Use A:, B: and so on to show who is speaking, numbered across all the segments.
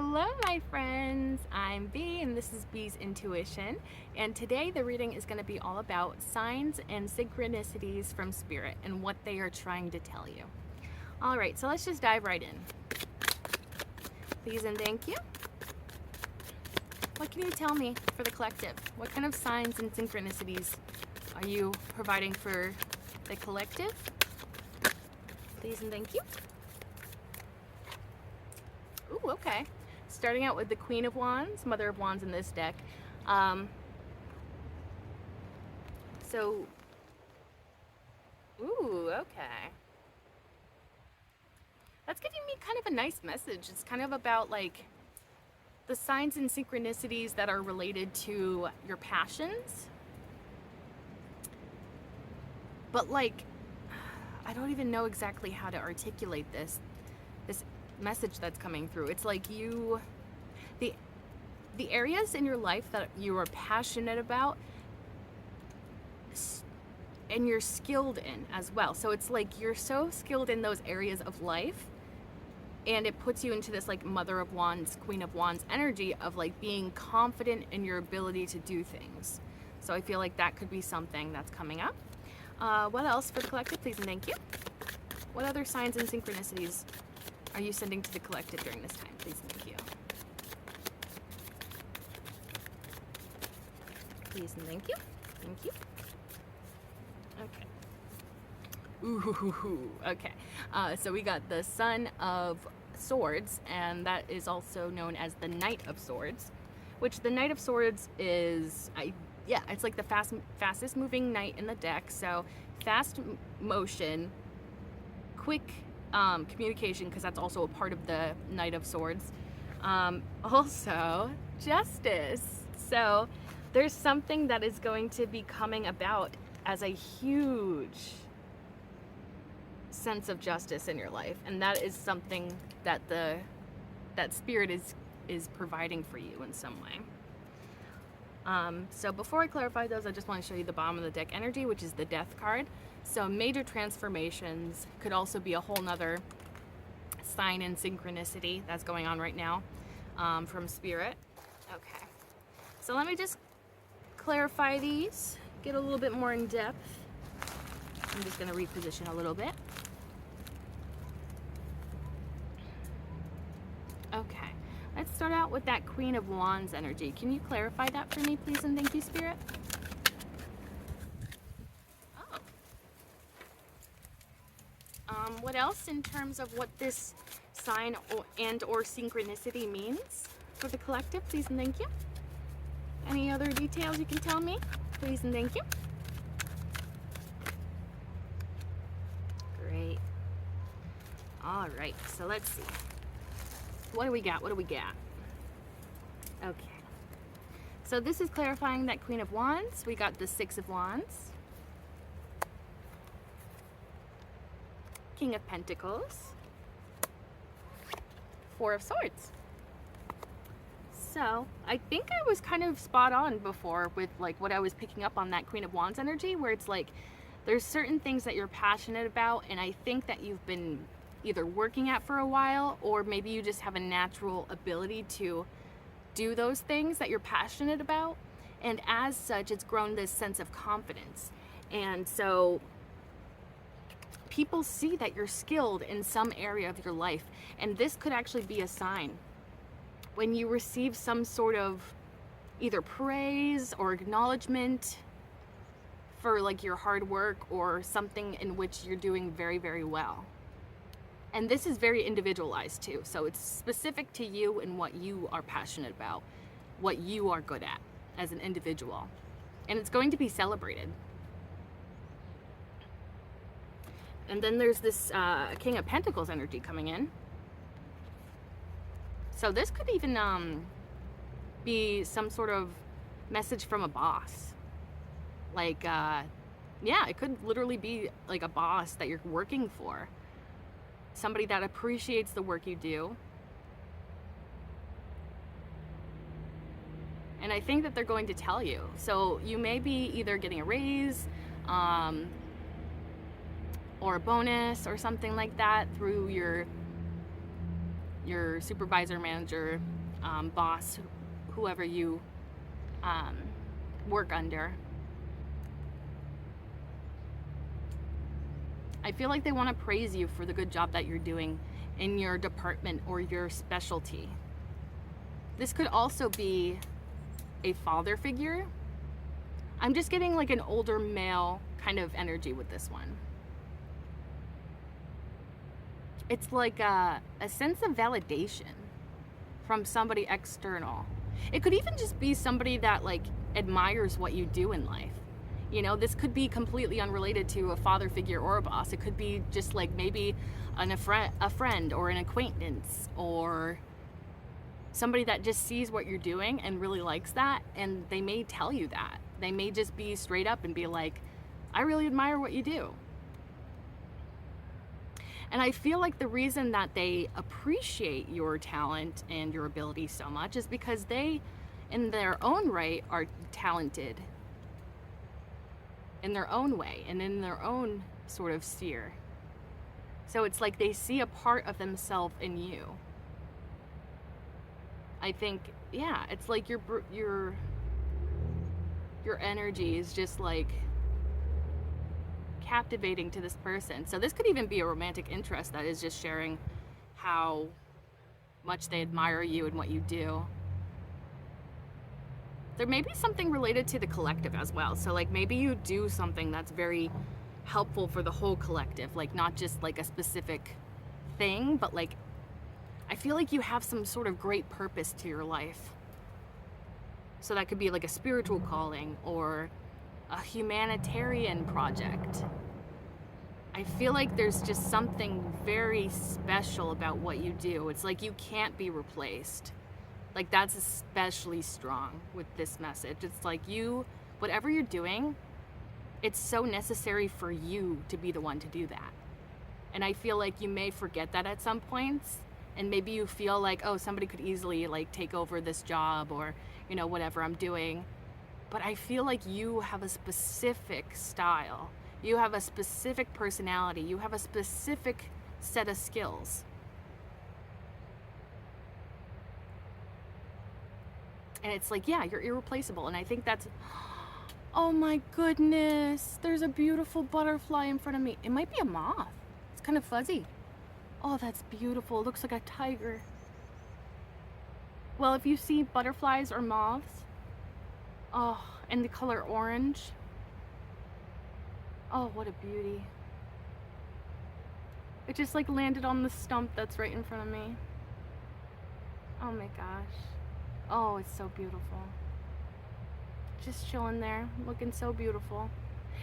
A: Hello, my friends. I'm Bee, and this is Bee's Intuition. And today, the reading is going to be all about signs and synchronicities from Spirit and what they are trying to tell you. All right, so let's just dive right in. Please and thank you. What can you tell me for the collective? What kind of signs and synchronicities are you providing for the collective? Please and thank you. Ooh, okay. Starting out with the Queen of Wands, Mother of Wands in this deck. Ooh, okay. That's giving me kind of a nice message. It's kind of about like the signs and synchronicities that are related to your passions. But like, I don't even know exactly how to articulate this message that's coming through. It's like the areas in your life that you are passionate about and you're skilled in as well. So it's like you're so skilled in those areas of life, and it puts you into this like Mother of Wands, Queen of Wands energy of like being confident in your ability to do things. So I feel like that could be something that's coming up. What else for the collective, please and thank you? What other signs and synchronicities are you sending to the collective during this time, please and thank you? Please and thank you. Thank you. Okay. Ooh, okay. So we got the Son of Swords, and that is also known as the Knight of Swords, which the Knight of Swords is, it's like the fastest moving knight in the deck. So fast motion, quick communication, because that's also a part of the Knight of Swords. Also, justice. So there's something that is going to be coming about as a huge sense of justice in your life, and that is something that that Spirit is providing for you in some way. So before I clarify those, I just want to show you the bottom of the deck energy, which is the Death card. So major transformations could also be a whole nother sign and synchronicity that's going on right now from Spirit. Okay, so let me just clarify these, get a little bit more in depth. I'm just going to reposition a little bit. Okay, let's start out with that Queen of Wands energy. Can you clarify that for me, please, and thank you, Spirit? What else in terms of what this sign or synchronicity means for the collective, please and thank you? Any other details you can tell me, please and thank you? Great. All right, so let's see. What do we got? What do we got? Okay. So this is clarifying that Queen of Wands. We got the Six of Wands. King of Pentacles. Four of Swords. So I think I was kind of spot on before with like what I was picking up on that Queen of Wands energy, where it's like there's certain things that you're passionate about, and I think that you've been either working at for a while, or maybe you just have a natural ability to do those things that you're passionate about, and as such it's grown this sense of confidence. And so people see that you're skilled in some area of your life, and this could actually be a sign when you receive some sort of either praise or acknowledgement for like your hard work or something in which you're doing very, very well. And this is very individualized too, so it's specific to you and what you are passionate about, what you are good at as an individual, and it's going to be celebrated. And then there's this King of Pentacles energy coming in. So this could even be some sort of message from a boss. Like, it could literally be like a boss that you're working for. Somebody that appreciates the work you do. And I think that they're going to tell you. So you may be either getting a raise, or a bonus or something like that through your your supervisor, manager, boss, whoever you work under. I feel like they want to praise you for the good job that you're doing in your department or your specialty. This could also be a father figure. I'm just getting like an older male kind of energy with this one. It's like a sense of validation from somebody external. It could even just be somebody that like admires what you do in life. You know, this could be completely unrelated to a father figure or a boss. It could be just like maybe a friend or an acquaintance or somebody that just sees what you're doing and really likes that, and they may tell you that. They may just be straight up and be like, I really admire what you do. And I feel like the reason that they appreciate your talent and your ability so much is because they, in their own right, are talented in their own way and in their own sort of sphere. So it's like they see a part of themselves in you. I think, yeah, it's like your energy is just like captivating to this person. So this could even be a romantic interest that is just sharing how much they admire you and what you do. There may be something related to the collective as well. So like maybe you do something that's very helpful for the whole collective, like not just like a specific thing, but like I feel like you have some sort of great purpose to your life. So that could be like a spiritual calling or a humanitarian project. I feel like there's just something very special about what you do. It's like you can't be replaced. Like that's especially strong with this message. It's like you, whatever you're doing, it's so necessary for you to be the one to do that. And I feel like you may forget that at some points, and maybe you feel like, oh, somebody could easily like take over this job or, you know, whatever I'm doing. But I feel like you have a specific style. You have a specific personality. You have a specific set of skills. And it's like, yeah, you're irreplaceable. And I think that's, oh my goodness, there's a beautiful butterfly in front of me. It might be a moth. It's kind of fuzzy. Oh, that's beautiful. It looks like a tiger. Well, if you see butterflies or moths, oh, and the color orange, oh, what a beauty. It just like landed on the stump that's right in front of me. Oh my gosh. Oh, it's so beautiful. Just chilling there, looking so beautiful.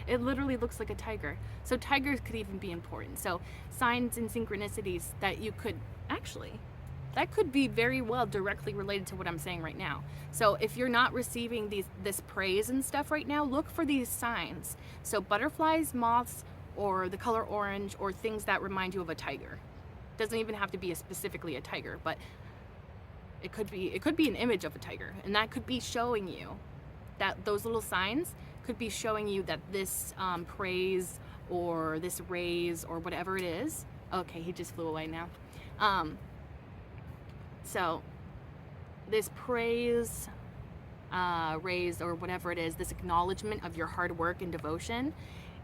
A: It literally looks like a tiger. So tigers could even be important. So signs and synchronicities that you could actually, that could be very well directly related to what I'm saying right now. So if you're not receiving this praise and stuff right now, look for these signs. So butterflies, moths, or the color orange, or things that remind you of a tiger. Doesn't even have to be specifically a tiger, but it could be an image of a tiger, and that could be showing you that those little signs could be showing you that this praise or this raise or whatever it is. Okay, he just flew away now. So this praise, raise, or whatever it is, this acknowledgement of your hard work and devotion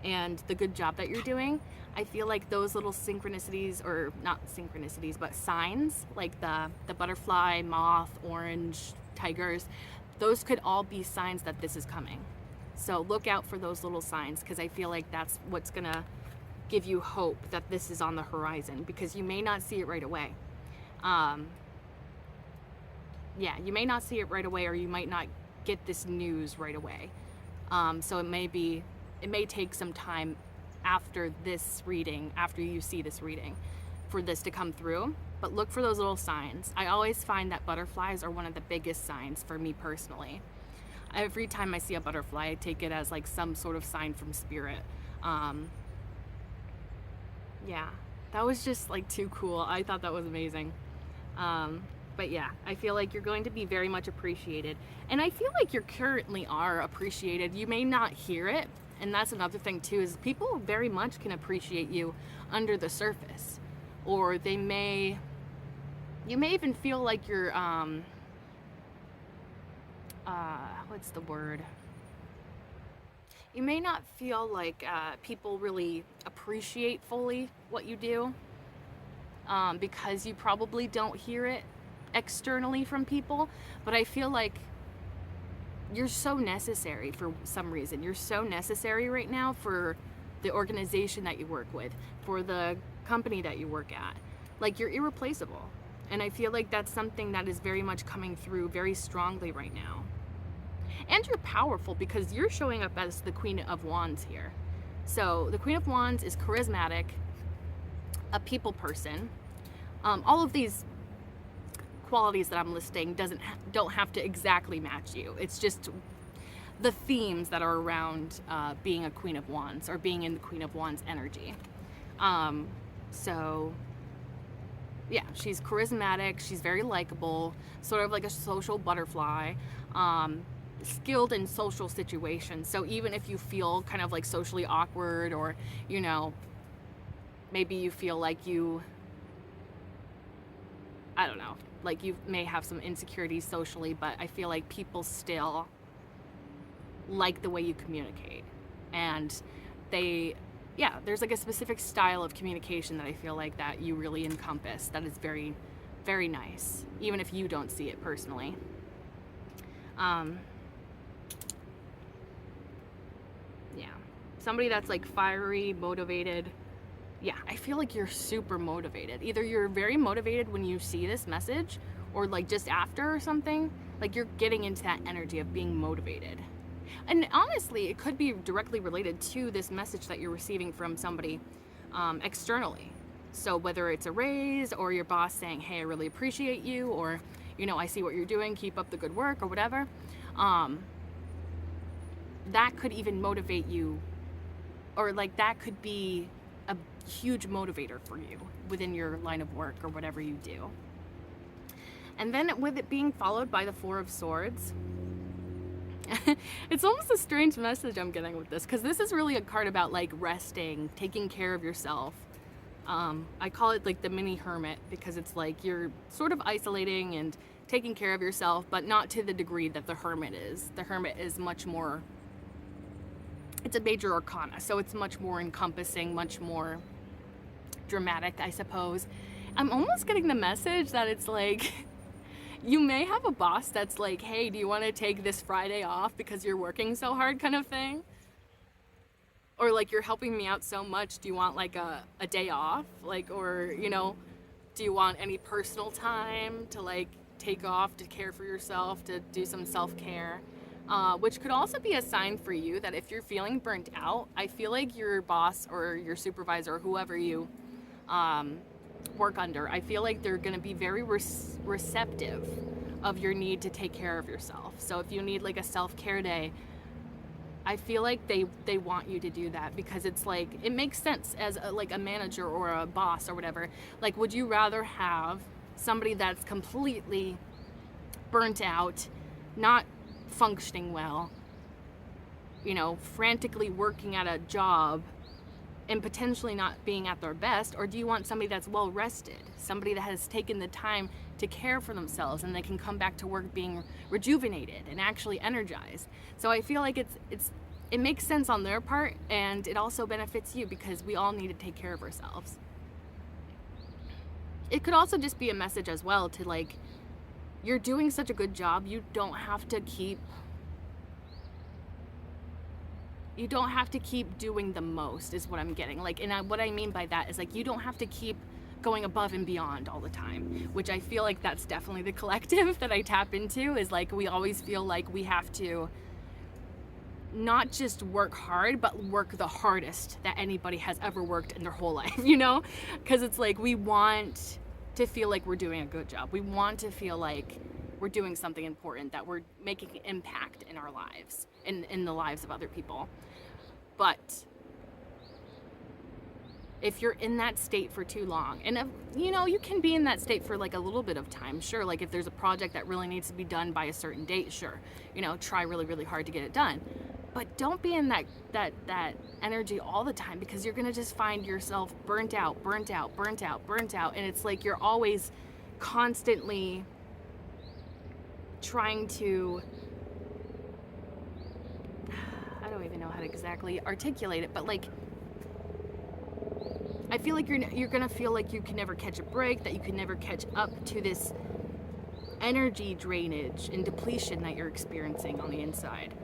A: and the good job that you're doing, I feel like those little synchronicities, or not synchronicities, but signs, like the butterfly, moth, orange, tigers, those could all be signs that this is coming. So look out for those little signs, because I feel like that's what's gonna give you hope that this is on the horizon, because you may not see it right away. Yeah, you may not see it right away, or you might not get this news right away. So it may take some time after this reading, after you see this reading, for this to come through. But look for those little signs. I always find that butterflies are one of the biggest signs for me personally. Every time I see a butterfly, I take it as like some sort of sign from spirit. Yeah, that was just like too cool. I thought that was amazing. But yeah, I feel like you're going to be very much appreciated. And I feel like you currently are appreciated. You may not hear it. And that's another thing too, is people very much can appreciate you under the surface. Or they may You may even feel like you're, what's the word? You may not feel like people really appreciate fully what you do, because you probably don't hear it externally from people. But I feel like you're so necessary for some reason. You're so necessary right now for the organization that you work with, for the company that you work at. Like, you're irreplaceable. And I feel like that's something that is very much coming through very strongly right now. And you're powerful because you're showing up as the Queen of Wands here. So the Queen of Wands is charismatic, a people person. All of these qualities that I'm listing don't have to exactly match you. It's just the themes that are around being a Queen of Wands or being in the Queen of Wands energy. So yeah, she's charismatic, she's very likable, sort of like a social butterfly, skilled in social situations. So even if you feel kind of like socially awkward, or, you know, maybe you feel like I don't know, like you may have some insecurities socially, but I feel like people still like the way you communicate. And there's like a specific style of communication that I feel like that you really encompass that is very, very nice, even if you don't see it personally. Yeah, somebody that's like fiery, motivated. Yeah, I feel like you're super motivated. Either you're very motivated when you see this message, or like just after or something, like you're getting into that energy of being motivated. And honestly, it could be directly related to this message that you're receiving from somebody externally. So whether it's a raise, or your boss saying, hey, I really appreciate you, or, you know, I see what you're doing, keep up the good work, or whatever, that could even motivate you, or like that could be a huge motivator for you within your line of work or whatever you do. And then with it being followed by the Four of Swords, it's almost a strange message I'm getting with this, because this is really a card about like resting, taking care of yourself. I call it like the mini hermit, because it's like you're sort of isolating and taking care of yourself, but not to the degree that the hermit is. The hermit is much more, it's a major arcana, so it's much more encompassing, much more dramatic, I suppose. I'm almost getting the message that it's like, you may have a boss that's like, hey, do you want to take this Friday off because you're working so hard, kind of thing? Or like, you're helping me out so much, do you want like a day off? Like, or, you know, do you want any personal time to like take off to care for yourself, to do some self-care? Which could also be a sign for you that if you're feeling burnt out, I feel like your boss or your supervisor or whoever you work under, I feel like they're going to be very receptive of your need to take care of yourself. So if you need like a self-care day, I feel like they want you to do that, because it's like, it makes sense as like a manager or a boss or whatever. Like, would you rather have somebody that's completely burnt out, not functioning well, you know, frantically working at a job and potentially not being at their best? Or do you want somebody that's well rested, somebody that has taken the time to care for themselves, and they can come back to work being rejuvenated and actually energized? So I feel like it makes sense on their part, and it also benefits you, because we all need to take care of ourselves. It could also just be a message as well to like, you're doing such a good job, you don't have to keep doing the most, is what I'm getting. Like, and what I mean by that is like, you don't have to keep going above and beyond all the time, which I feel like that's definitely the collective that I tap into, is like, we always feel like we have to not just work hard, but work the hardest that anybody has ever worked in their whole life, you know? Because it's like, we want to feel like we're doing a good job. We want to feel like we're doing something important, that we're making an impact in our lives, in the lives of other people. But if you're in that state for too long, and if, you know, you can be in that state for like a little bit of time, sure. Like if there's a project that really needs to be done by a certain date, sure, you know, try really, really hard to get it done. But don't be in that energy all the time, because you're gonna just find yourself burnt out, and it's like you're always constantly trying to, I don't even know how to exactly articulate it, but like, I feel like you're gonna feel like you can never catch a break, that you can never catch up to this energy drainage and depletion that you're experiencing on the inside.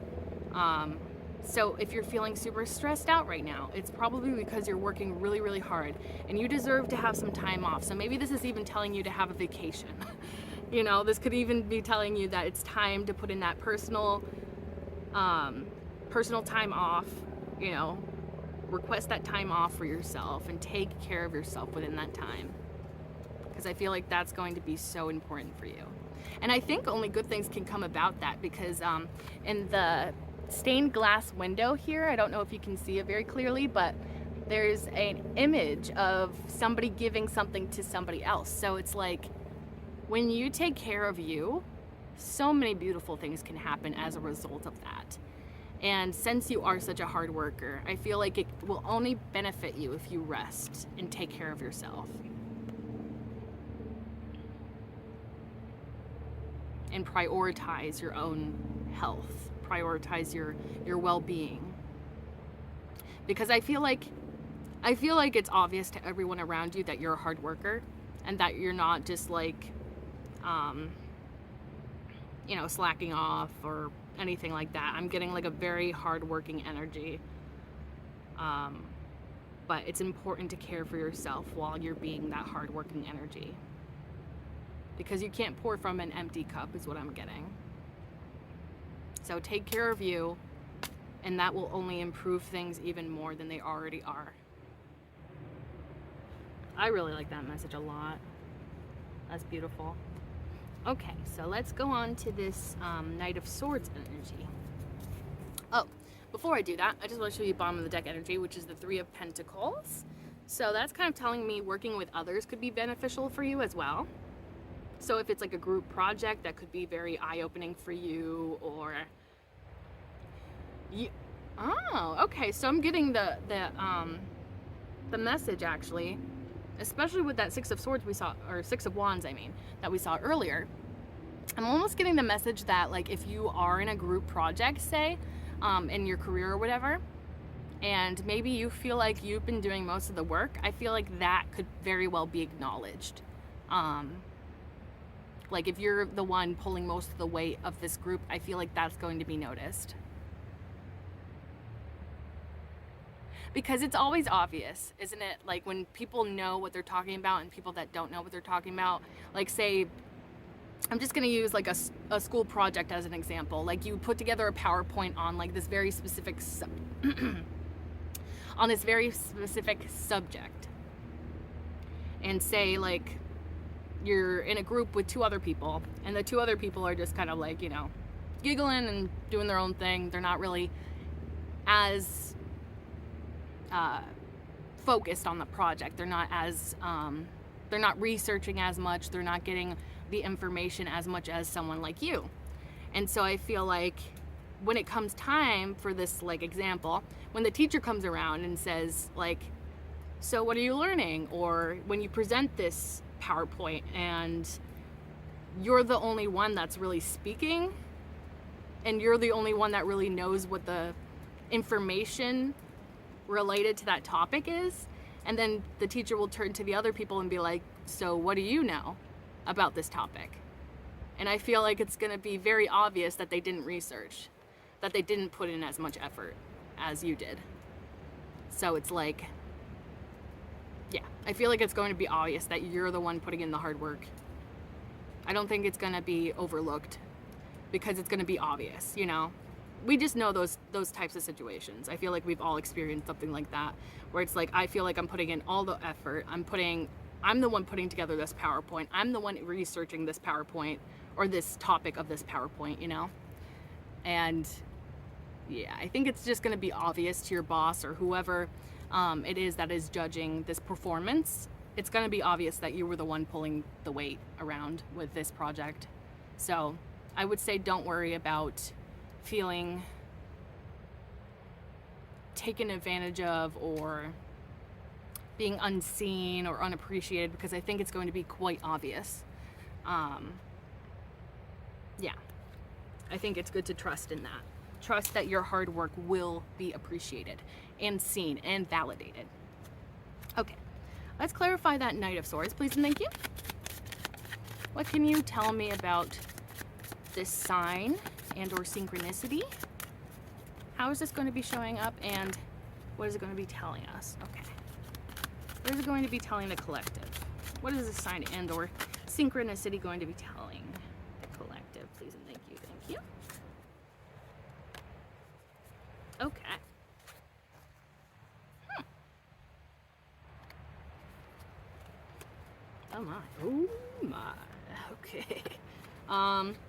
A: So if you're feeling super stressed out right now, it's probably because you're working really, really hard and you deserve to have some time off. So maybe this is even telling you to have a vacation. You know, this could even be telling you that it's time to put in that personal time off, you know, request that time off for yourself and take care of yourself within that time. Because I feel like that's going to be so important for you. And I think only good things can come about that, because in the stained glass window here, I don't know if you can see it very clearly, but there's an image of somebody giving something to somebody else. So it's like, when you take care of you, so many beautiful things can happen as a result of that. And since you are such a hard worker, I feel like it will only benefit you if you rest and take care of yourself. And prioritize your own health, prioritize your well-being. Because I feel like it's obvious to everyone around you that you're a hard worker and that you're not just like you know, slacking off or anything like that. I'm getting like a very hard-working energy. But it's important to care for yourself while you're being that hard-working energy. Because you can't pour from an empty cup is what I'm getting. So take care of you, and that will only improve things even more than they already are. I really like that message a lot. That's beautiful. Okay, so let's go on to this Knight of Swords energy. Oh, before I do that, I just want to show you bottom of the deck energy, which is the Three of Pentacles. So that's kind of telling me working with others could be beneficial for you as well. So if it's like a group project, that could be very eye-opening for you, or okay, so I'm getting the message actually, especially with that Six of Swords we saw, or Six of Wands, I mean, that we saw earlier. I'm almost getting the message that, like, if you are in a group project, say, in your career or whatever, and maybe you feel like you've been doing most of the work, I feel like that could very well be acknowledged. Like, if you're the one pulling most of the weight of this group, I feel like that's going to be noticed. Because it's always obvious, isn't it? Like, when people know what they're talking about and people that don't know what they're talking about, like, say, I'm just going to use like a school project as an example. Like, you put together a PowerPoint on like this very specific on this very specific subject, and say like you're in a group with two other people, and the two other people are just kind of like, you know, giggling and doing their own thing. They're not really as focused on the project. They're not as they're not researching as much. They're not getting the information as much as someone like you. And so I feel like when it comes time for this, like, example, when the teacher comes around and says like, so what are you learning? Or when you present this PowerPoint and you're the only one that's really speaking, and you're the only one that really knows what the information related to that topic is, and then the teacher will turn to the other people and be like, so what do you know about this topic? And I feel like it's going to be very obvious that they didn't research, that they didn't put in as much effort as you did. So it's like, yeah, I feel like it's going to be obvious that you're the one putting in the hard work. I don't think it's going to be overlooked, because it's going to be obvious, you know? We just know those types of situations. I feel like we've all experienced something like that, where it's like, I feel like I'm putting in all the effort. I'm the one putting together this PowerPoint. I'm the one researching this PowerPoint, or this topic of this PowerPoint, you know? And yeah, I think it's just going to be obvious to your boss or whoever it is that is judging this performance. It's going to be obvious that you were the one pulling the weight around with this project. So I would say don't worry about feeling taken advantage of or being unseen or unappreciated, because I think it's going to be quite obvious Yeah, I think it's good to trust in that. Trust that your hard work will be appreciated and seen and validated. Okay, let's clarify that Knight of Swords, please and thank you. What can you tell me about this sign and or synchronicity? How is this going to be showing up, and what is it going to be telling us? Okay. What is it going to be telling the collective? What is this sign and or synchronicity going to be telling the collective? Please and thank you. Thank you. Okay. Oh my. Oh my. Okay.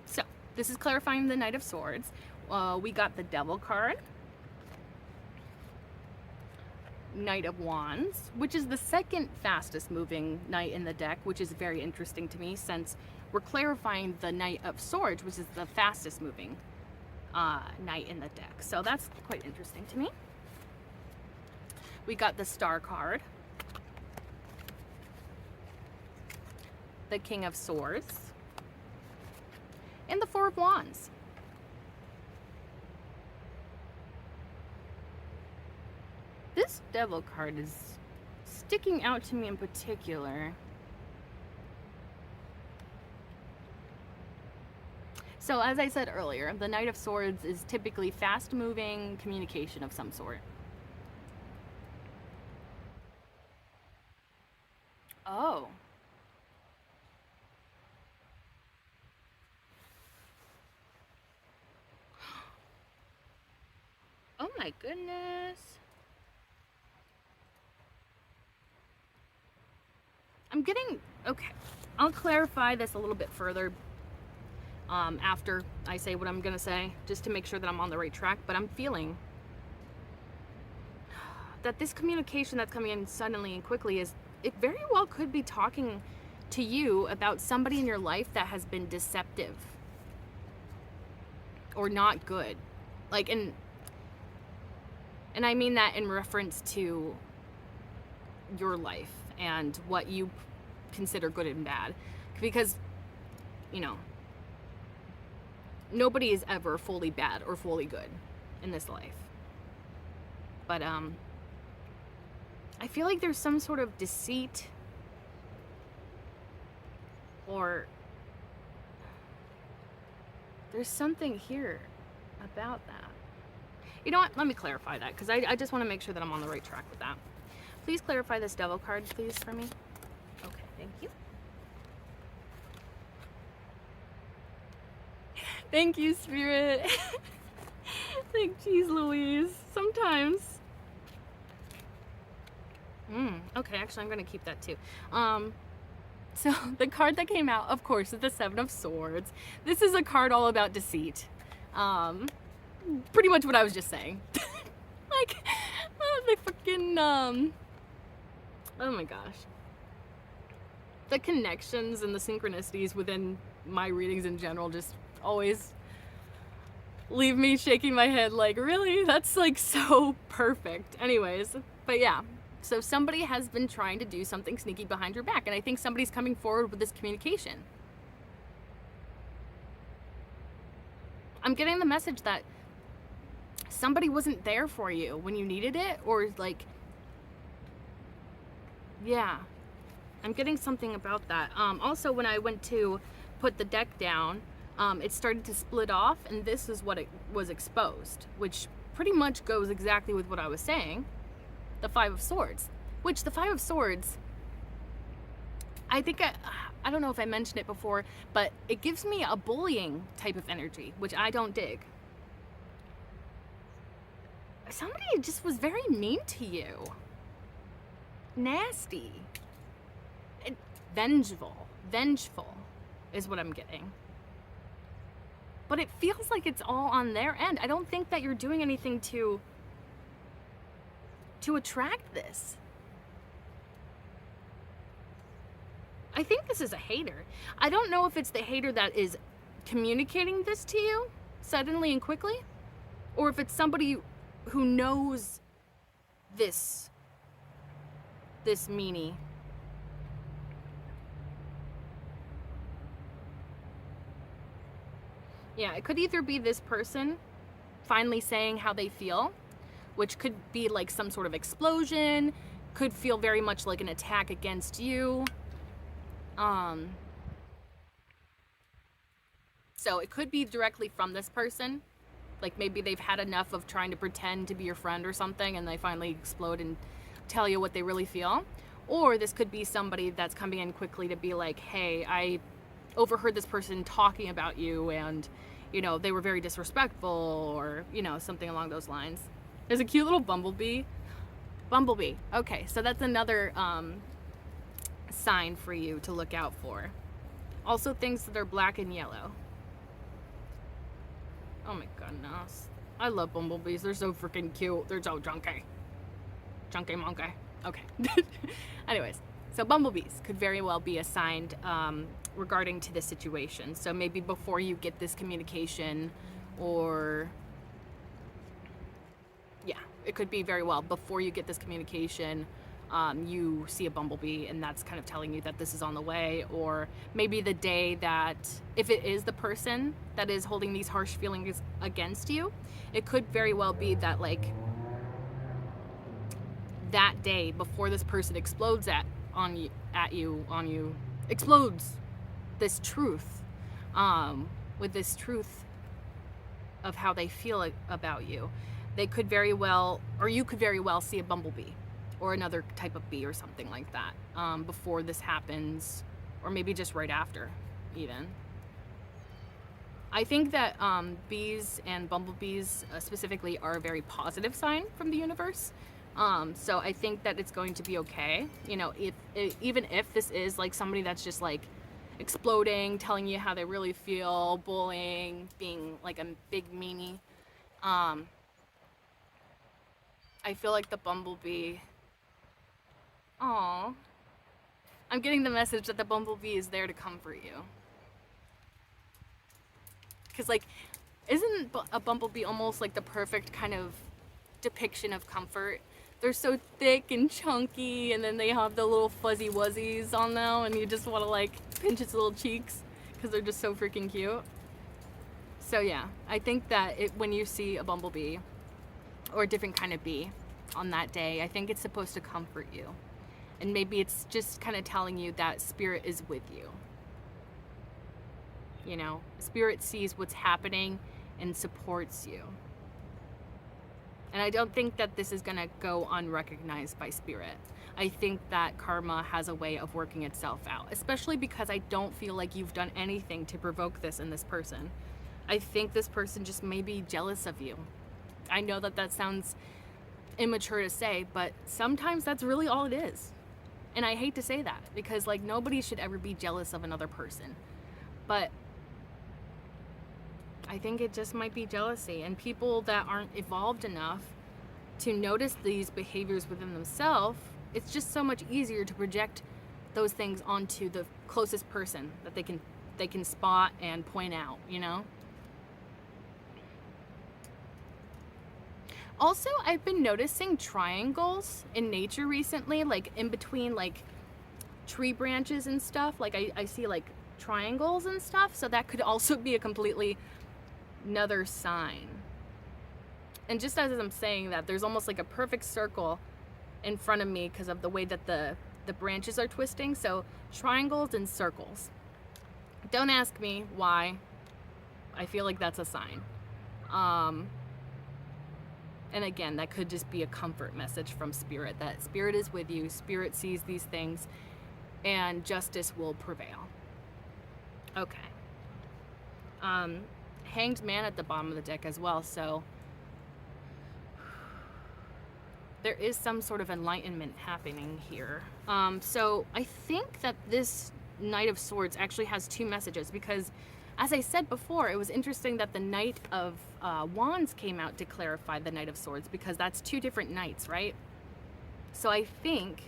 A: So this is clarifying the Knight of Swords. We got the Devil card, Knight of Wands, which is the second fastest moving knight in the deck, which is very interesting to me since we're clarifying the Knight of Swords, which is the fastest moving knight in the deck. So that's quite interesting to me. We got the Star card, the King of Swords, and the Four of Wands. This Devil card is sticking out to me in particular. So as I said earlier, the Knight of Swords is typically fast-moving communication of some sort. Oh. Oh my goodness. I'm getting, okay, I'll clarify this a little bit further after I say what I'm gonna say, just to make sure that I'm on the right track, but I'm feeling that this communication that's coming in suddenly and quickly is, it very well could be talking to you about somebody in your life that has been deceptive or not good. Like, and I mean that in reference to your life and what you consider good and bad, because, you know, nobody is ever fully bad or fully good in this life. But I feel like there's some sort of deceit or there's something here about that. You know what? Let me clarify that, because I just want to make sure that I'm on the right track with that. Please clarify this Devil card, please, for me. Okay, thank you. Thank you, Spirit. Like, geez Louise. Sometimes. Okay, actually, I'm going to keep that too. So, the card that came out, of course, is the Seven of Swords. This is a card all about deceit. Pretty much what I was just saying. Like, they fucking, oh my gosh. The connections and the synchronicities within my readings in general just always leave me shaking my head like, really? That's like so perfect. Anyways, but yeah. So somebody has been trying to do something sneaky behind your back, and I think somebody's coming forward with this communication. I'm getting the message that somebody wasn't there for you when you needed it, or like, yeah, I'm getting something about that. Also, when I went to put the deck down, it started to split off, and this is what it was exposed, which pretty much goes exactly with what I was saying. The Five of Swords, which the Five of Swords, I think, I don't know if I mentioned it before, but it gives me a bullying type of energy, which I don't dig. Somebody just was very mean to you. Nasty. Vengeful is what I'm getting. But it feels like it's all on their end. I don't think that you're doing anything to attract this. I think this is a hater. I don't know if it's the hater that is communicating this to you suddenly and quickly, or if it's somebody who knows this meanie. Yeah, it could either be this person finally saying how they feel, which could be like some sort of explosion, could feel very much like an attack against you. So it could be directly from this person. Like maybe they've had enough of trying to pretend to be your friend or something and they finally explode and tell you what they really feel. Or this could be somebody that's coming in quickly to be like, hey, I overheard this person talking about you and, you know, they were very disrespectful, or, you know, something along those lines. There's a cute little bumblebee. Bumblebee. Okay, so that's another sign for you to look out for. Also things that are black and yellow. Oh my goodness. I love bumblebees. They're so freaking cute. They're so chunky. Chunky monkey. Okay. Anyways, so bumblebees could very well be assigned regarding to this situation. So maybe before you get this communication, or yeah, it could be very well before you get this communication, you see a bumblebee and that's kind of telling you that this is on the way. Or maybe the day that, if it is the person that is holding these harsh feelings against you, it could very well be that like that day before this person explodes on you, explodes this truth, with this truth of how they feel about you. They could very well, or you could very well see a bumblebee or another type of bee or something like that before this happens, or maybe just right after even. I think that bees and bumblebees specifically are a very positive sign from the universe. So I think that it's going to be okay. You know, even if this is like somebody that's just like exploding, telling you how they really feel, bullying, being like a big meanie. I feel like the bumblebee, I'm getting the message that the bumblebee is there to comfort you. Because like, isn't a bumblebee almost like the perfect kind of depiction of comfort? They're so thick and chunky, and then they have the little fuzzy wuzzies on them, and you just want to like pinch its little cheeks because they're just so freaking cute. So yeah, I think that when you see a bumblebee or a different kind of bee on that day, I think it's supposed to comfort you. And maybe it's just kind of telling you that spirit is with you. You know, spirit sees what's happening and supports you. And I don't think that this is going to go unrecognized by spirit. I think that karma has a way of working itself out, especially because I don't feel like you've done anything to provoke this in this person. I think this person just may be jealous of you. I know that that sounds immature to say, but sometimes that's really all it is. And I hate to say that because like nobody should ever be jealous of another person. But I think it just might be jealousy, and people that aren't evolved enough to notice these behaviors within themselves, it's just so much easier to project those things onto the closest person that they can spot and point out, you know? Also, I've been noticing triangles in nature recently, like in between like tree branches and stuff. Like I see like triangles and stuff, so that could also be a completely another sign. And just as I'm saying that, there's almost like a perfect circle in front of me because of the way that the branches are twisting. So triangles and circles. Don't ask me why. I feel like that's a sign. And again, that could just be a comfort message from spirit, that spirit is with you, spirit sees these things, and justice will prevail. Okay. Hanged man at the bottom of the deck as well, so there is some sort of enlightenment happening here. So I think that this Knight of Swords actually has two messages, because as I said before, it was interesting that the Knight of Wands came out to clarify the Knight of Swords, because that's two different knights, right? So I think,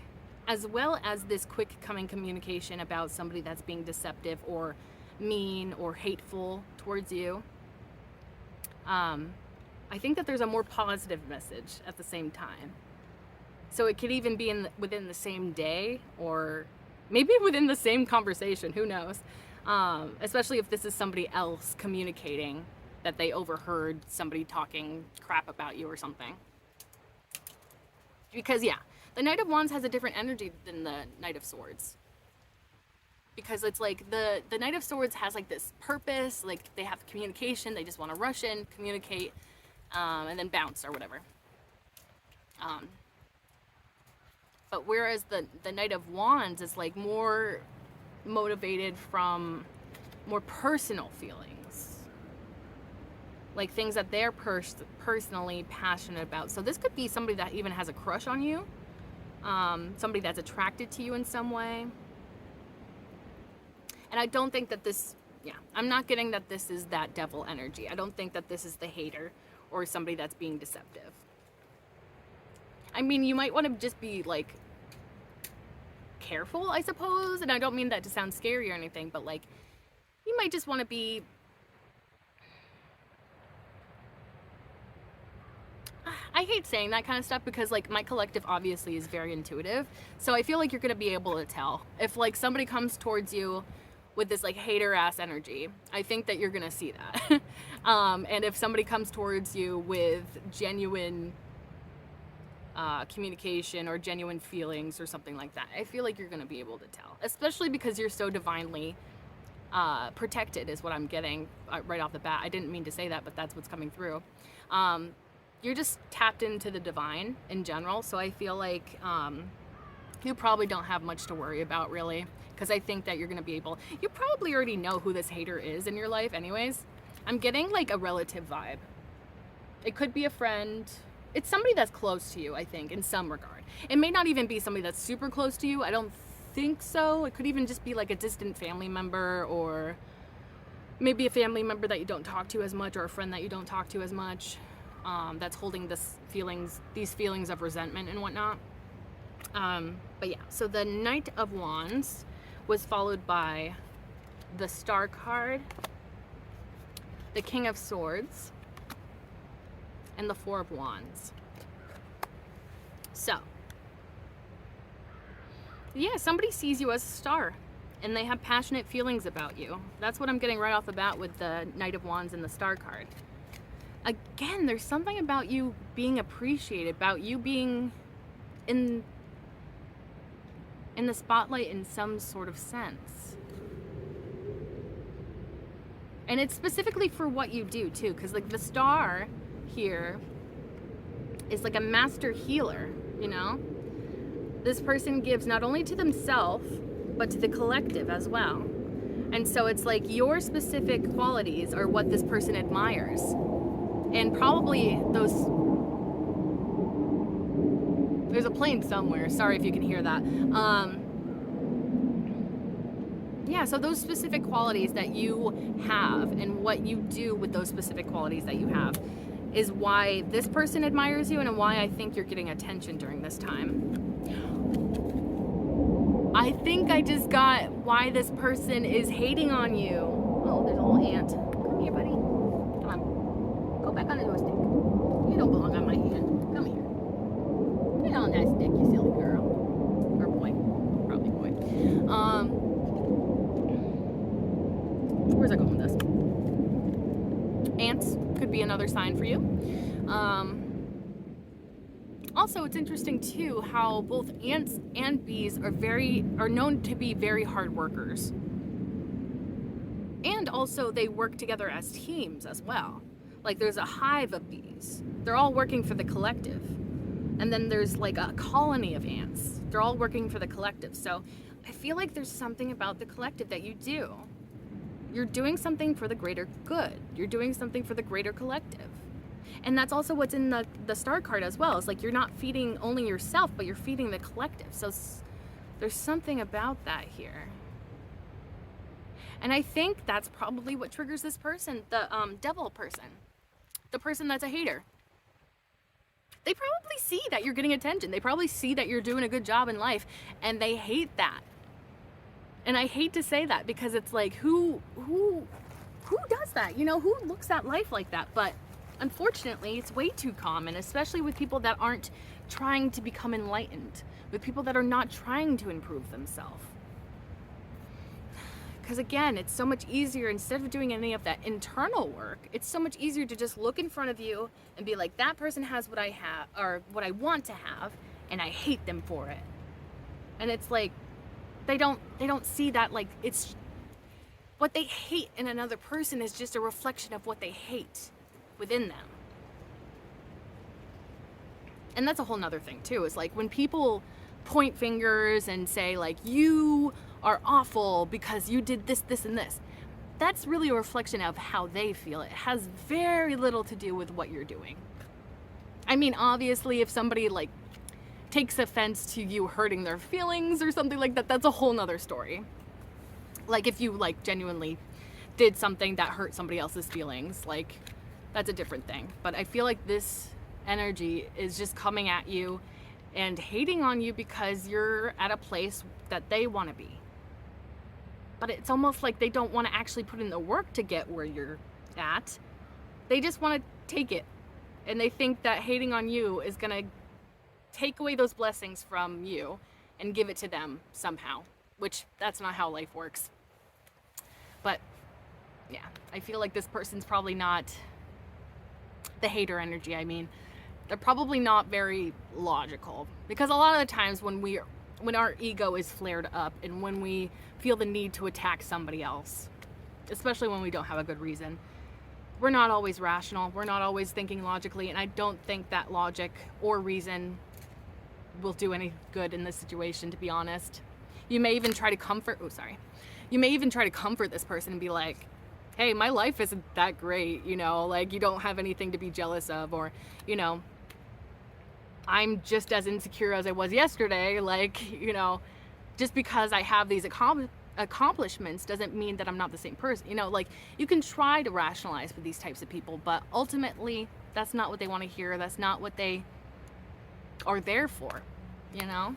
A: as well as this quick coming communication about somebody that's being deceptive or mean or hateful towards you, I think that there's a more positive message at the same time. So it could even be within the same day, or maybe within the same conversation, who knows. Especially if this is somebody else communicating that they overheard somebody talking crap about you or something. Because yeah, the Knight of Wands has a different energy than the Knight of Swords. Because it's like the Knight of Swords has like this purpose, like they have communication, they just want to rush in, communicate, and then bounce or whatever. But whereas the Knight of Wands is like more motivated from more personal feelings, like things that they're personally passionate about. So this could be somebody that even has a crush on you, somebody that's attracted to you in some way. And I don't think that this, I'm not getting that this is that devil energy. I don't think that this is the hater or somebody that's being deceptive. I mean, you might want to just be like careful, I suppose. And I don't mean that to sound scary or anything, but like you might just want to be, I hate saying that kind of stuff because like my collective obviously is very intuitive. So I feel like you're going to be able to tell if like somebody comes towards you with this like hater ass energy. I think that you're going to see that. And if somebody comes towards you with genuine communication or genuine feelings or something like that, I feel like you're going to be able to tell, especially because you're so divinely protected is what I'm getting right off the bat. I didn't mean to say that, but that's what's coming through. You're just tapped into the divine in general. So I feel like you probably don't have much to worry about really, because I think that you're going to be able, you probably already know who this hater is in your life anyways. I'm getting like a relative vibe. It could be a friend. It's somebody that's close to you, I think, in some regard. It may not even be somebody that's super close to you. I don't think so. It could even just be like a distant family member, or maybe a family member that you don't talk to as much, or a friend that you don't talk to as much, that's holding these feelings of resentment and whatnot. But yeah, so the Knight of Wands was followed by the Star card, the King of Swords, and the Four of Wands. So, yeah, somebody sees you as a star and they have passionate feelings about you. That's what I'm getting right off the bat with the Knight of Wands and the Star card. Again, there's something about you being appreciated, about you being in the spotlight in some sort of sense. And it's specifically for what you do too, because like the star here is like a master healer, you know? This person gives not only to themselves, but to the collective as well. And so it's like your specific qualities are what this person admires. And probably there's a plane somewhere. Sorry if you can hear that. Yeah, so those specific qualities that you have and what you do with those specific qualities that you have is why this person admires you and why I think you're getting attention during this time. I think I just got why this person is hating on you. Oh, there's a little ant. Come here, buddy. Come on. Go back on the joystick. You don't belong on my hand. Come here. Get on that stick, you silly girl. Or boy. Probably boy. Where's I going with this? Ants could be another sign for you. Also, it's interesting too how both ants and bees are known to be very hard workers. And also they work together as teams as well. Like there's a hive of bees. They're all working for the collective. And then there's like a colony of ants. They're all working for the collective. So I feel like there's something about the collective that you do. You're doing something for the greater good. You're doing something for the greater collective. And that's also what's in the Star card as well. It's like you're not feeding only yourself, but you're feeding the collective. So there's something about that here. And I think that's probably what triggers this person, the devil person, the person that's a hater. They probably see that you're getting attention. They probably see that you're doing a good job in life, and they hate that. And I hate to say that because it's like, who does that? You know, who looks at life like that? But unfortunately, it's way too common, especially with people that aren't trying to become enlightened, with people that are not trying to improve themselves. Because again, it's so much easier, instead of doing any of that internal work, it's so much easier to just look in front of you and be like, that person has what I have, or what I want to have, and I hate them for it. And it's like, they don't see that, like, it's what they hate in another person is just a reflection of what they hate within them. And that's a whole nother thing too, is like when people point fingers and say like, you are awful because you did this, this, and this. That's really a reflection of how they feel. It has very little to do with what you're doing. I mean, obviously, if somebody like takes offense to you hurting their feelings or something like that, that's a whole nother story. Like if you like genuinely did something that hurt somebody else's feelings, like that's a different thing. But I feel like this energy is just coming at you and hating on you because you're at a place that they want to be. But it's almost like they don't want to actually put in the work to get where you're at. They just want to take it. And they think that hating on you is going to take away those blessings from you and give it to them somehow, which that's not how life works. But yeah, I feel like this person's probably not the hater energy. I mean, they're probably not very logical, because a lot of the times when our ego is flared up and when we feel the need to attack somebody else, especially when we don't have a good reason, we're not always rational. We're not always thinking logically, and I don't think that logic or reason will do any good in this situation, to be honest. You may even try to comfort this person and be like, hey, my life isn't that great, you know, like you don't have anything to be jealous of, or, you know, I'm just as insecure as I was yesterday. Like, you know, just because I have these accomplishments doesn't mean that I'm not the same person. You know, like you can try to rationalize with these types of people, but ultimately that's not what they want to hear. That's not what they are there for, you know?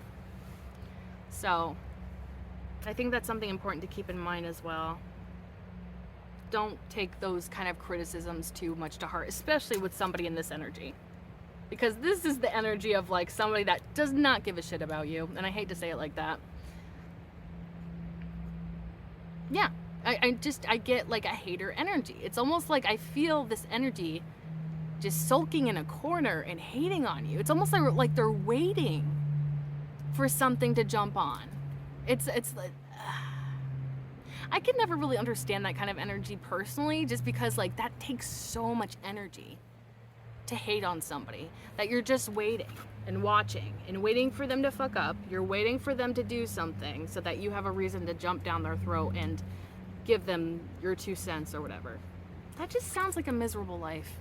A: So I think that's something important to keep in mind as well. Don't take those kind of criticisms too much to heart, especially with somebody in this energy. Because this is the energy of like somebody that does not give a shit about you. And I hate to say it like that. Yeah, I get like a hater energy. It's almost like I feel this energy just sulking in a corner and hating on you. It's almost like they're waiting for something to jump on. It's like, I can never really understand that kind of energy personally, just because like that takes so much energy to hate on somebody, that you're just waiting and watching and waiting for them to fuck up. You're waiting for them to do something so that you have a reason to jump down their throat and give them your 2 cents or whatever. That just sounds like a miserable life.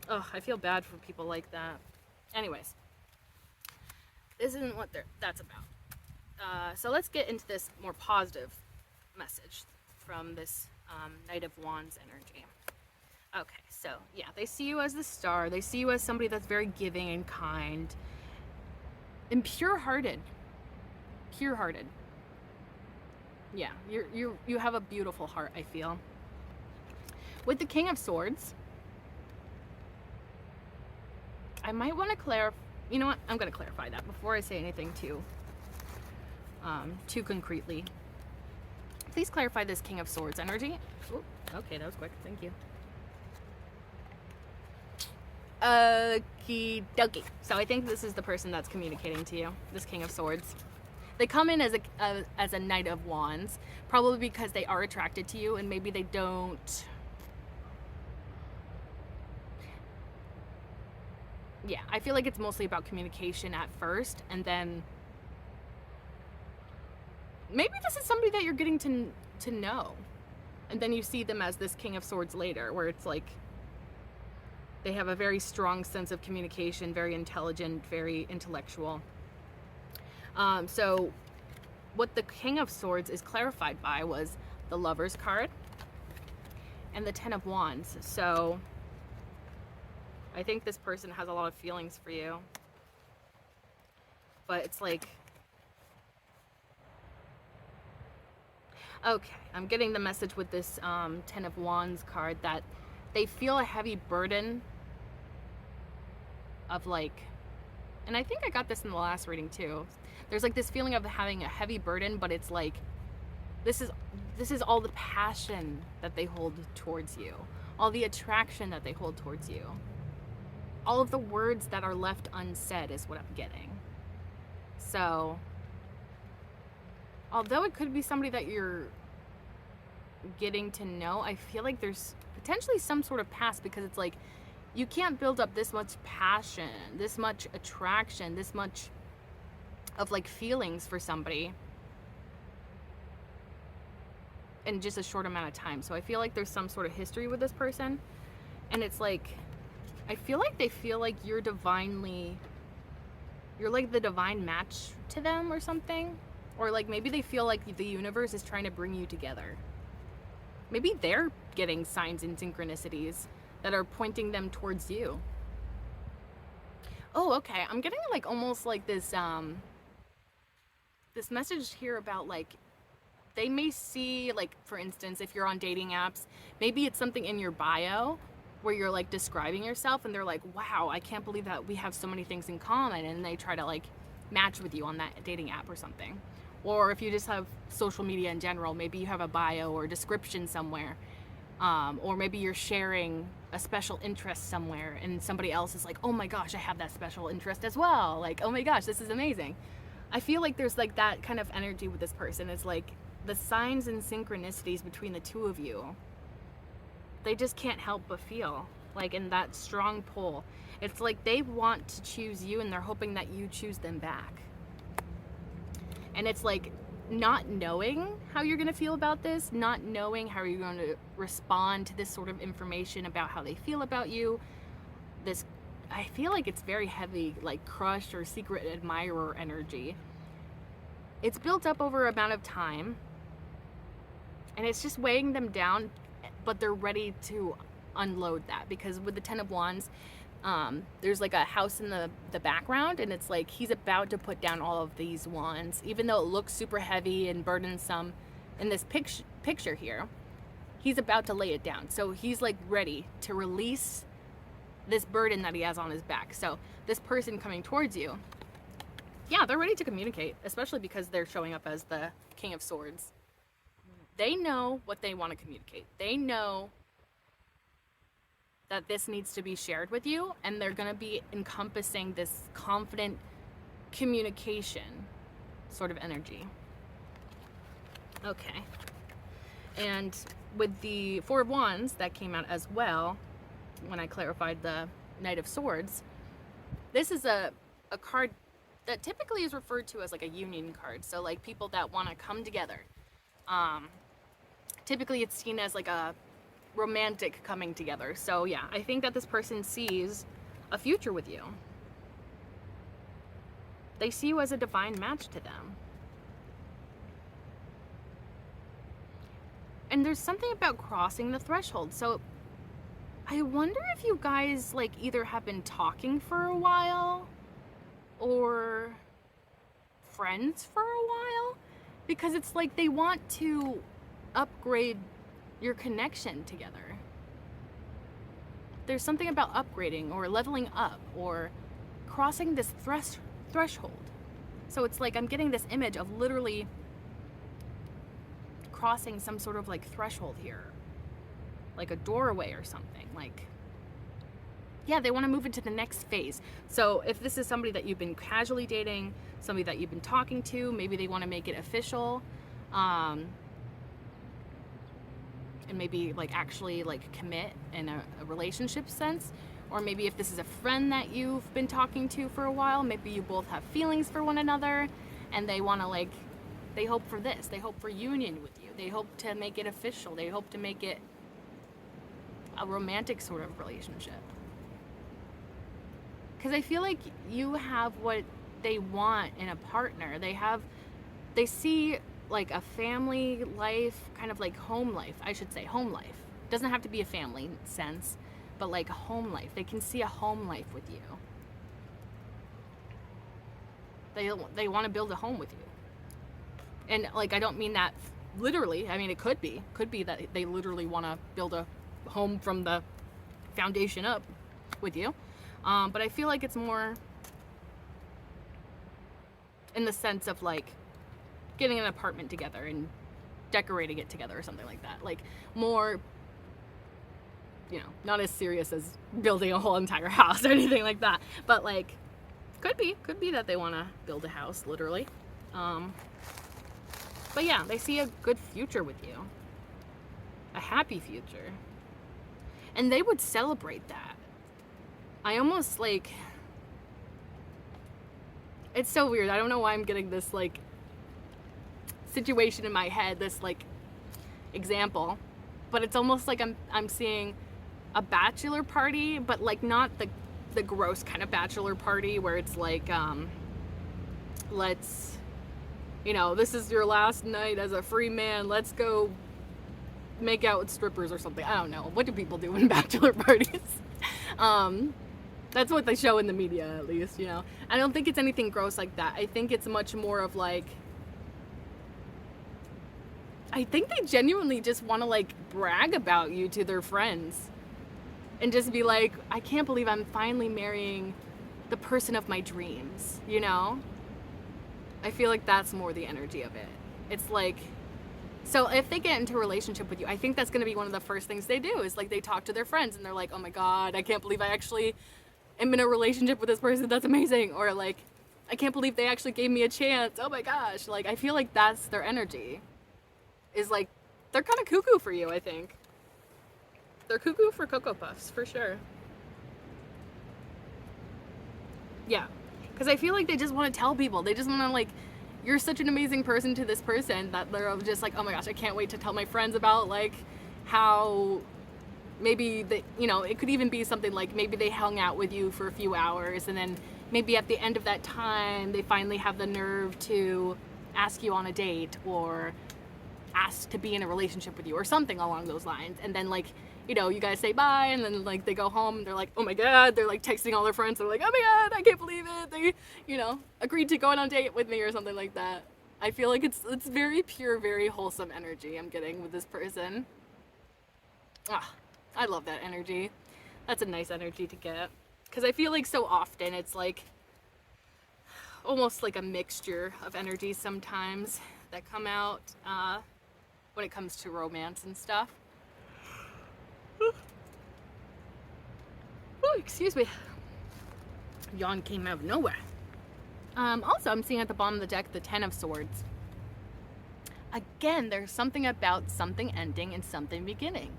A: Ugh, I feel bad for people like that. Anyways, this isn't what that's about. So let's get into this more positive message from this Knight of Wands energy. Okay, so yeah, they see you as the star. They see you as somebody that's very giving and kind and pure-hearted. Pure-hearted. Yeah, you have a beautiful heart, I feel. With the King of Swords, I might want to clarify. You know what? I'm going to clarify that before I say anything too concretely. Please clarify this King of Swords energy. Ooh, okay, that was quick. Thank you. Okie dokie. So I think this is the person that's communicating to you, this King of Swords. They come in as a Knight of Wands, probably because they are attracted to you, and maybe they don't. Yeah, I feel like it's mostly about communication at first, and then maybe this is somebody that you're getting to know, and then you see them as this King of Swords later, where it's like they have a very strong sense of communication, very intelligent, very intellectual. So what the King of Swords is clarified by was the Lover's card and the Ten of Wands. So I think this person has a lot of feelings for you, but it's like, okay, I'm getting the message with this Ten of Wands card that they feel a heavy burden of like, and I think I got this in the last reading too. There's like this feeling of having a heavy burden, but it's like, this is this is all the passion that they hold towards you, all the attraction that they hold towards you, all of the words that are left unsaid is what I'm getting. So, although it could be somebody that you're getting to know, I feel like there's potentially some sort of past, because it's like you can't build up this much passion, this much attraction, this much of like feelings for somebody in just a short amount of time. So I feel like there's some sort of history with this person, and it's like I feel like they feel like you're like the divine match to them or something, or like maybe they feel like the universe is trying to bring you together. Maybe they're getting signs and synchronicities that are pointing them towards you. Oh, okay. I'm getting like almost like this this message here about like they may see, like, for instance, if you're on dating apps, maybe it's something in your bio where you're like describing yourself and they're like, wow, I can't believe that we have so many things in common, and they try to like match with you on that dating app or something. Or if you just have social media in general, maybe you have a bio or description somewhere, or maybe you're sharing a special interest somewhere and somebody else is like, oh my gosh, I have that special interest as well, like, oh my gosh, this is amazing. I feel like there's like that kind of energy with this person. It's like the signs and synchronicities between the two of you, they just can't help but feel like in that strong pull. It's like they want to choose you and they're hoping that you choose them back. And it's like not knowing how you're going to feel about this, not knowing how you're going to respond to this sort of information about how they feel about you. This, I feel like it's very heavy, like crush or secret admirer energy. It's built up over an amount of time, and it's just weighing them down, but they're ready to unload that, because with the Ten of Wands, there's like a house in the background, and it's like he's about to put down all of these wands, even though it looks super heavy and burdensome in this picture here. He's about to lay it down, so he's like ready to release this burden that he has on his back. So this person coming towards you, yeah, they're ready to communicate, especially because they're showing up as the King of Swords. They know what they want to communicate. They know that this needs to be shared with you, and they're going to be encompassing this confident communication sort of energy. Okay. And with the Four of Wands that came out as well, when I clarified the Knight of Swords, this is a card that typically is referred to as like a union card. So like people that want to come together. Typically it's seen as like a romantic coming together. So yeah, I think that this person sees a future with you. They see you as a divine match to them. And there's something about crossing the threshold. So I wonder if you guys like either have been talking for a while or friends for a while, because it's like they want to upgrade your connection together. There's something about upgrading or leveling up or crossing this threshold. So it's like I'm getting this image of literally crossing some sort of like threshold here, like a doorway or something. Like, yeah, they want to move into the next phase. So if this is somebody that you've been casually dating, somebody that you've been talking to, maybe they want to make it official, and maybe like actually like commit in a relationship sense. Or maybe if this is a friend that you've been talking to for a while, maybe you both have feelings for one another, and they want to like, they hope for this, they hope for union with you, they hope to make it official, they hope to make it a romantic sort of relationship. Because I feel like you have what they want in a partner. They see like a family life, kind of like home life, I should say, home life. Doesn't have to be a family sense, but like a home life. They can see a home life with you. They want to build a home with you. And like, I don't mean that literally. I mean, it could be that they literally want to build a home from the foundation up with you. But I feel like it's more in the sense of like getting an apartment together and decorating it together or something like that. Like more, you know, not as serious as building a whole entire house or anything like that. But like, could be that they want to build a house, literally. But yeah, they see a good future with you. A happy future. And they would celebrate that. I almost like, it's so weird. I don't know why I'm getting this like situation in my head, this like example, but it's almost like I'm seeing a bachelor party, but like not the gross kind of bachelor party where it's like let's, you know, this is your last night as a free man, let's go make out with strippers or something. I don't know. What do people do in bachelor parties? That's what they show in the media, at least, you know. I don't think it's anything gross like that. I think it's much more of like, I think they genuinely just want to like brag about you to their friends and just be like, I can't believe I'm finally marrying the person of my dreams, you know? I feel like that's more the energy of it. It's like, so if they get into a relationship with you, I think that's going to be one of the first things they do is like they talk to their friends and they're like, oh my God, I can't believe I actually am in a relationship with this person. That's amazing. Or like, I can't believe they actually gave me a chance. Oh my gosh. Like, I feel like that's their energy. Is like, they're kind of cuckoo for you, I think. They're cuckoo for Cocoa Puffs, for sure. Yeah. Because I feel like they just want to tell people. They just want to like, you're such an amazing person to this person that they're just like, oh my gosh, I can't wait to tell my friends about like how maybe they, you know, it could even be something like maybe they hung out with you for a few hours and then maybe at the end of that time they finally have the nerve to ask you on a date or ask to be in a relationship with you or something along those lines. And then like, you know, you guys say bye and then like they go home and they're like, oh my God, they're like texting all their friends. They're like, oh my God, I can't believe it. They, you know, agreed to go on a date with me or something like that. I feel like it's very pure, very wholesome energy I'm getting with this person. Ah, I love that energy. That's a nice energy to get. Because I feel like so often it's like almost like a mixture of energies sometimes that come out when it comes to romance and stuff. Oh, excuse me. Yawn came out of nowhere. Also, I'm seeing at the bottom of the deck the Ten of Swords. Again, there's something about something ending and something beginning.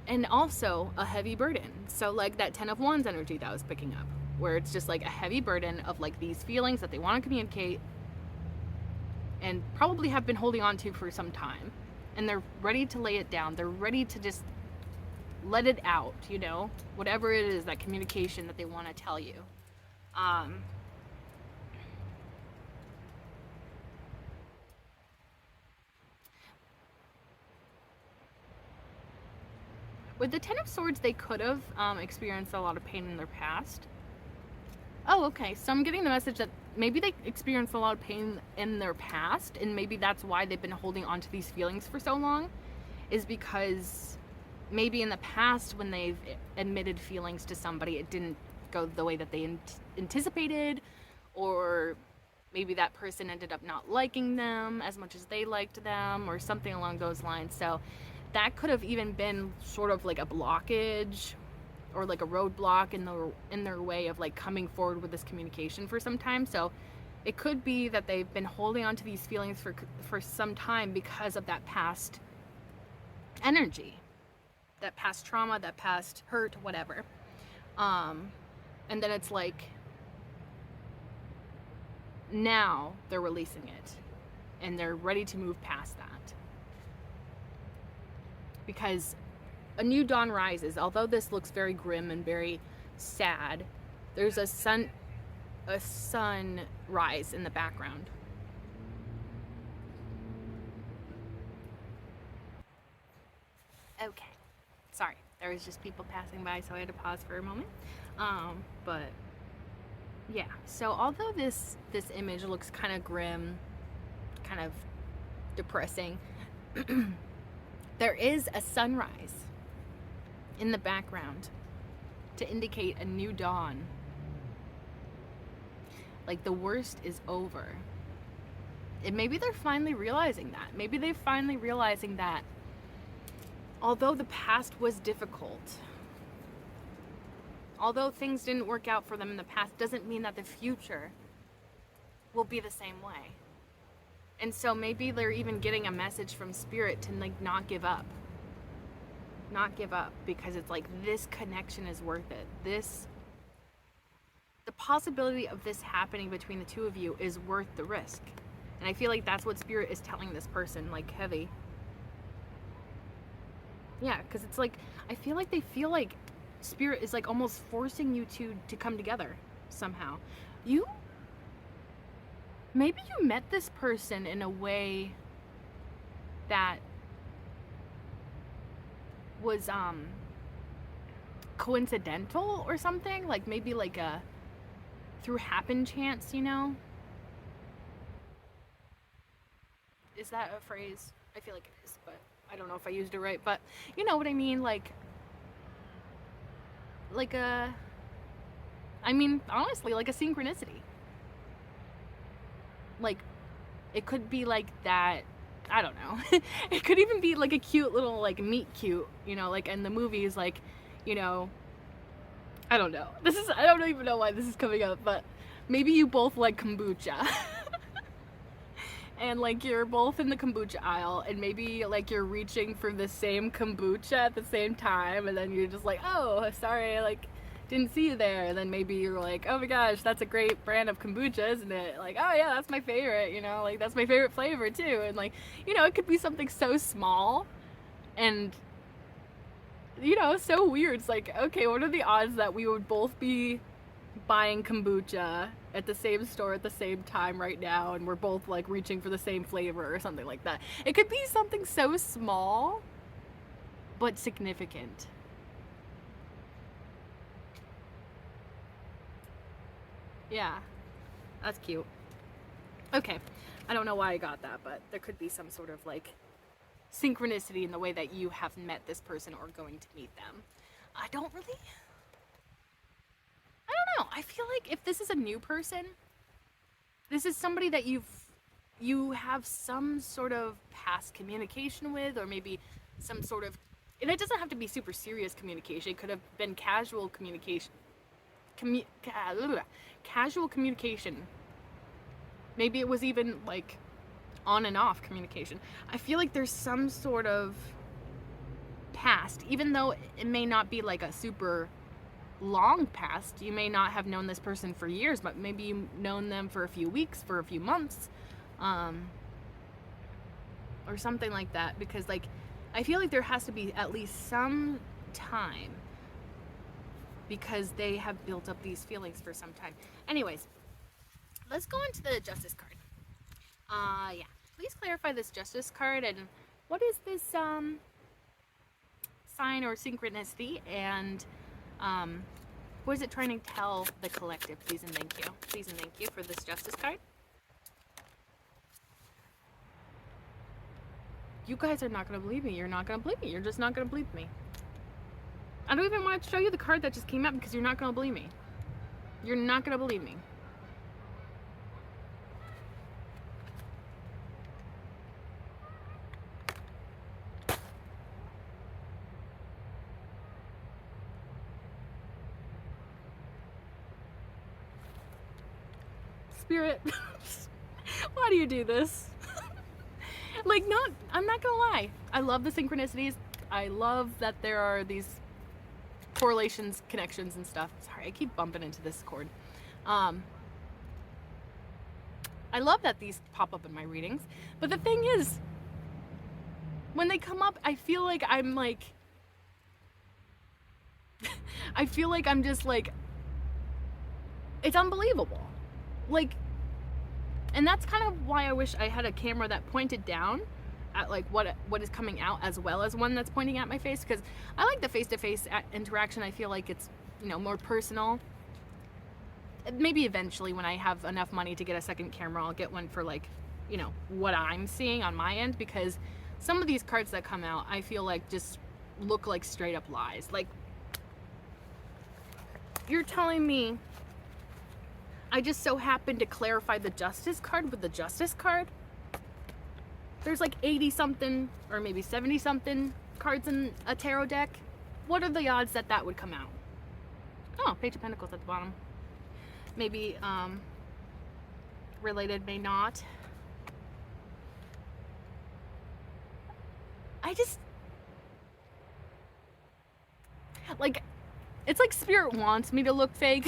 A: And also a heavy burden. So like that Ten of Wands energy that I was picking up, where it's just like a heavy burden of like these feelings that they want to communicate and probably have been holding on to for some time. And they're ready to lay it down. They're ready to just let it out, you know, whatever it is, that communication that they want to tell you. With the Ten of Swords, they could have experienced a lot of pain in their past. Oh, okay. So I'm getting the message that maybe they experienced a lot of pain in their past, and maybe that's why they've been holding on to these feelings for so long, is because maybe in the past when they've admitted feelings to somebody, it didn't go the way that they anticipated, or maybe that person ended up not liking them as much as they liked them, or something along those lines. So that could have even been sort of like a blockage or like a roadblock in their way of like coming forward with this communication for some time. So it could be that they've been holding on to these feelings for some time because of that past energy, that past trauma, that past hurt, whatever. And then it's like now they're releasing it and they're ready to move past that. Because a new dawn rises. Although this looks very grim and very sad, there's a sunrise in the background. Okay, sorry, there was just people passing by, so I had to pause for a moment. But yeah, so although this image looks kind of grim, kind of depressing, there is a sunrise in the background to indicate a new dawn. Like the worst is over. maybe they're finally realizing that. Maybe they're finally realizing that although the past was difficult, although things didn't work out for them in the past, doesn't mean that the future will be the same way. And so maybe they're even getting a message from spirit to like not give up. Not give up, because it's like this connection is worth it. The possibility of this happening between the two of you is worth the risk. And I feel like that's what spirit is telling this person, like heavy. Yeah, because it's like, I feel like they feel like spirit is like almost forcing you to come together somehow. Maybe you met this person in a way that was coincidental or something, like maybe like a through happen chance, you know? Is that a phrase? I feel like it is, but I don't know if I used it right, but you know what I mean, like honestly, like a synchronicity. Like, it could be like that, I don't know. It could even be like a cute little, like, meet cute, you know, like in the movies, like, you know, I don't know. I don't even know why this is coming up, but maybe you both like kombucha. And like you're both in the kombucha aisle, and maybe like you're reaching for the same kombucha at the same time, and then you're just like, oh, sorry, like, didn't see you there. And then maybe you're like, oh my gosh, that's a great brand of kombucha, isn't it? Like, oh yeah, that's my favorite, you know, like that's my favorite flavor too. And like, you know, it could be something so small and, you know, so weird. It's like, okay, what are the odds that we would both be buying kombucha at the same store at the same time right now, and we're both like reaching for the same flavor or something like that? It could be something so small but significant. Yeah, that's cute. Okay, I don't know why I got that, but there could be some sort of like synchronicity in the way that you have met this person or going to meet them. I don't know. I feel like if this is a new person, this is somebody that you have some sort of past communication with, or maybe some sort of, and it doesn't have to be super serious communication. It could have been casual communication. Casual communication. Maybe it was even like on and off communication. I feel like there's some sort of past, even though it may not be like a super long past. You may not have known this person for years, but maybe you've known them for a few weeks, for a few months, or something like that. Because like, I feel like there has to be at least some time, because they have built up these feelings for some time. Anyways, let's go into the Justice card. Yeah. Please clarify this Justice card, and what is this sign or synchronicity, and what is it trying to tell the collective? Please and thank you. Please and thank you for this Justice card. You guys are not going to believe me. You're not going to believe me. You're just not going to believe me. I don't even want to show you the card that just came out, because you're not going to believe me. You're not going to believe me. Spirit, why do you do this? Like, I'm not gonna lie. I love the synchronicities. I love that there are these correlations, connections, and stuff. Sorry, I keep bumping into this cord. I love that these pop up in my readings. But the thing is, when they come up, I feel like I'm like, I feel like I'm just like, it's unbelievable. Like, and that's kind of why I wish I had a camera that pointed down at like what is coming out, as well as one that's pointing at my face, because I like the face-to-face interaction. I feel like it's, you know, more personal. Maybe eventually, when I have enough money to get a second camera, I'll get one for like, you know, what I'm seeing on my end, because some of these cards that come out, I feel like just look like straight up lies. Like, you're telling me I just so happened to clarify the Justice card with the Justice card? there's like 80 something or maybe 70 something cards in a tarot deck, what are the odds that that would come out? Oh, Page of Pentacles at the bottom. Maybe related, may not. I just, like, it's like Spirit wants me to look fake.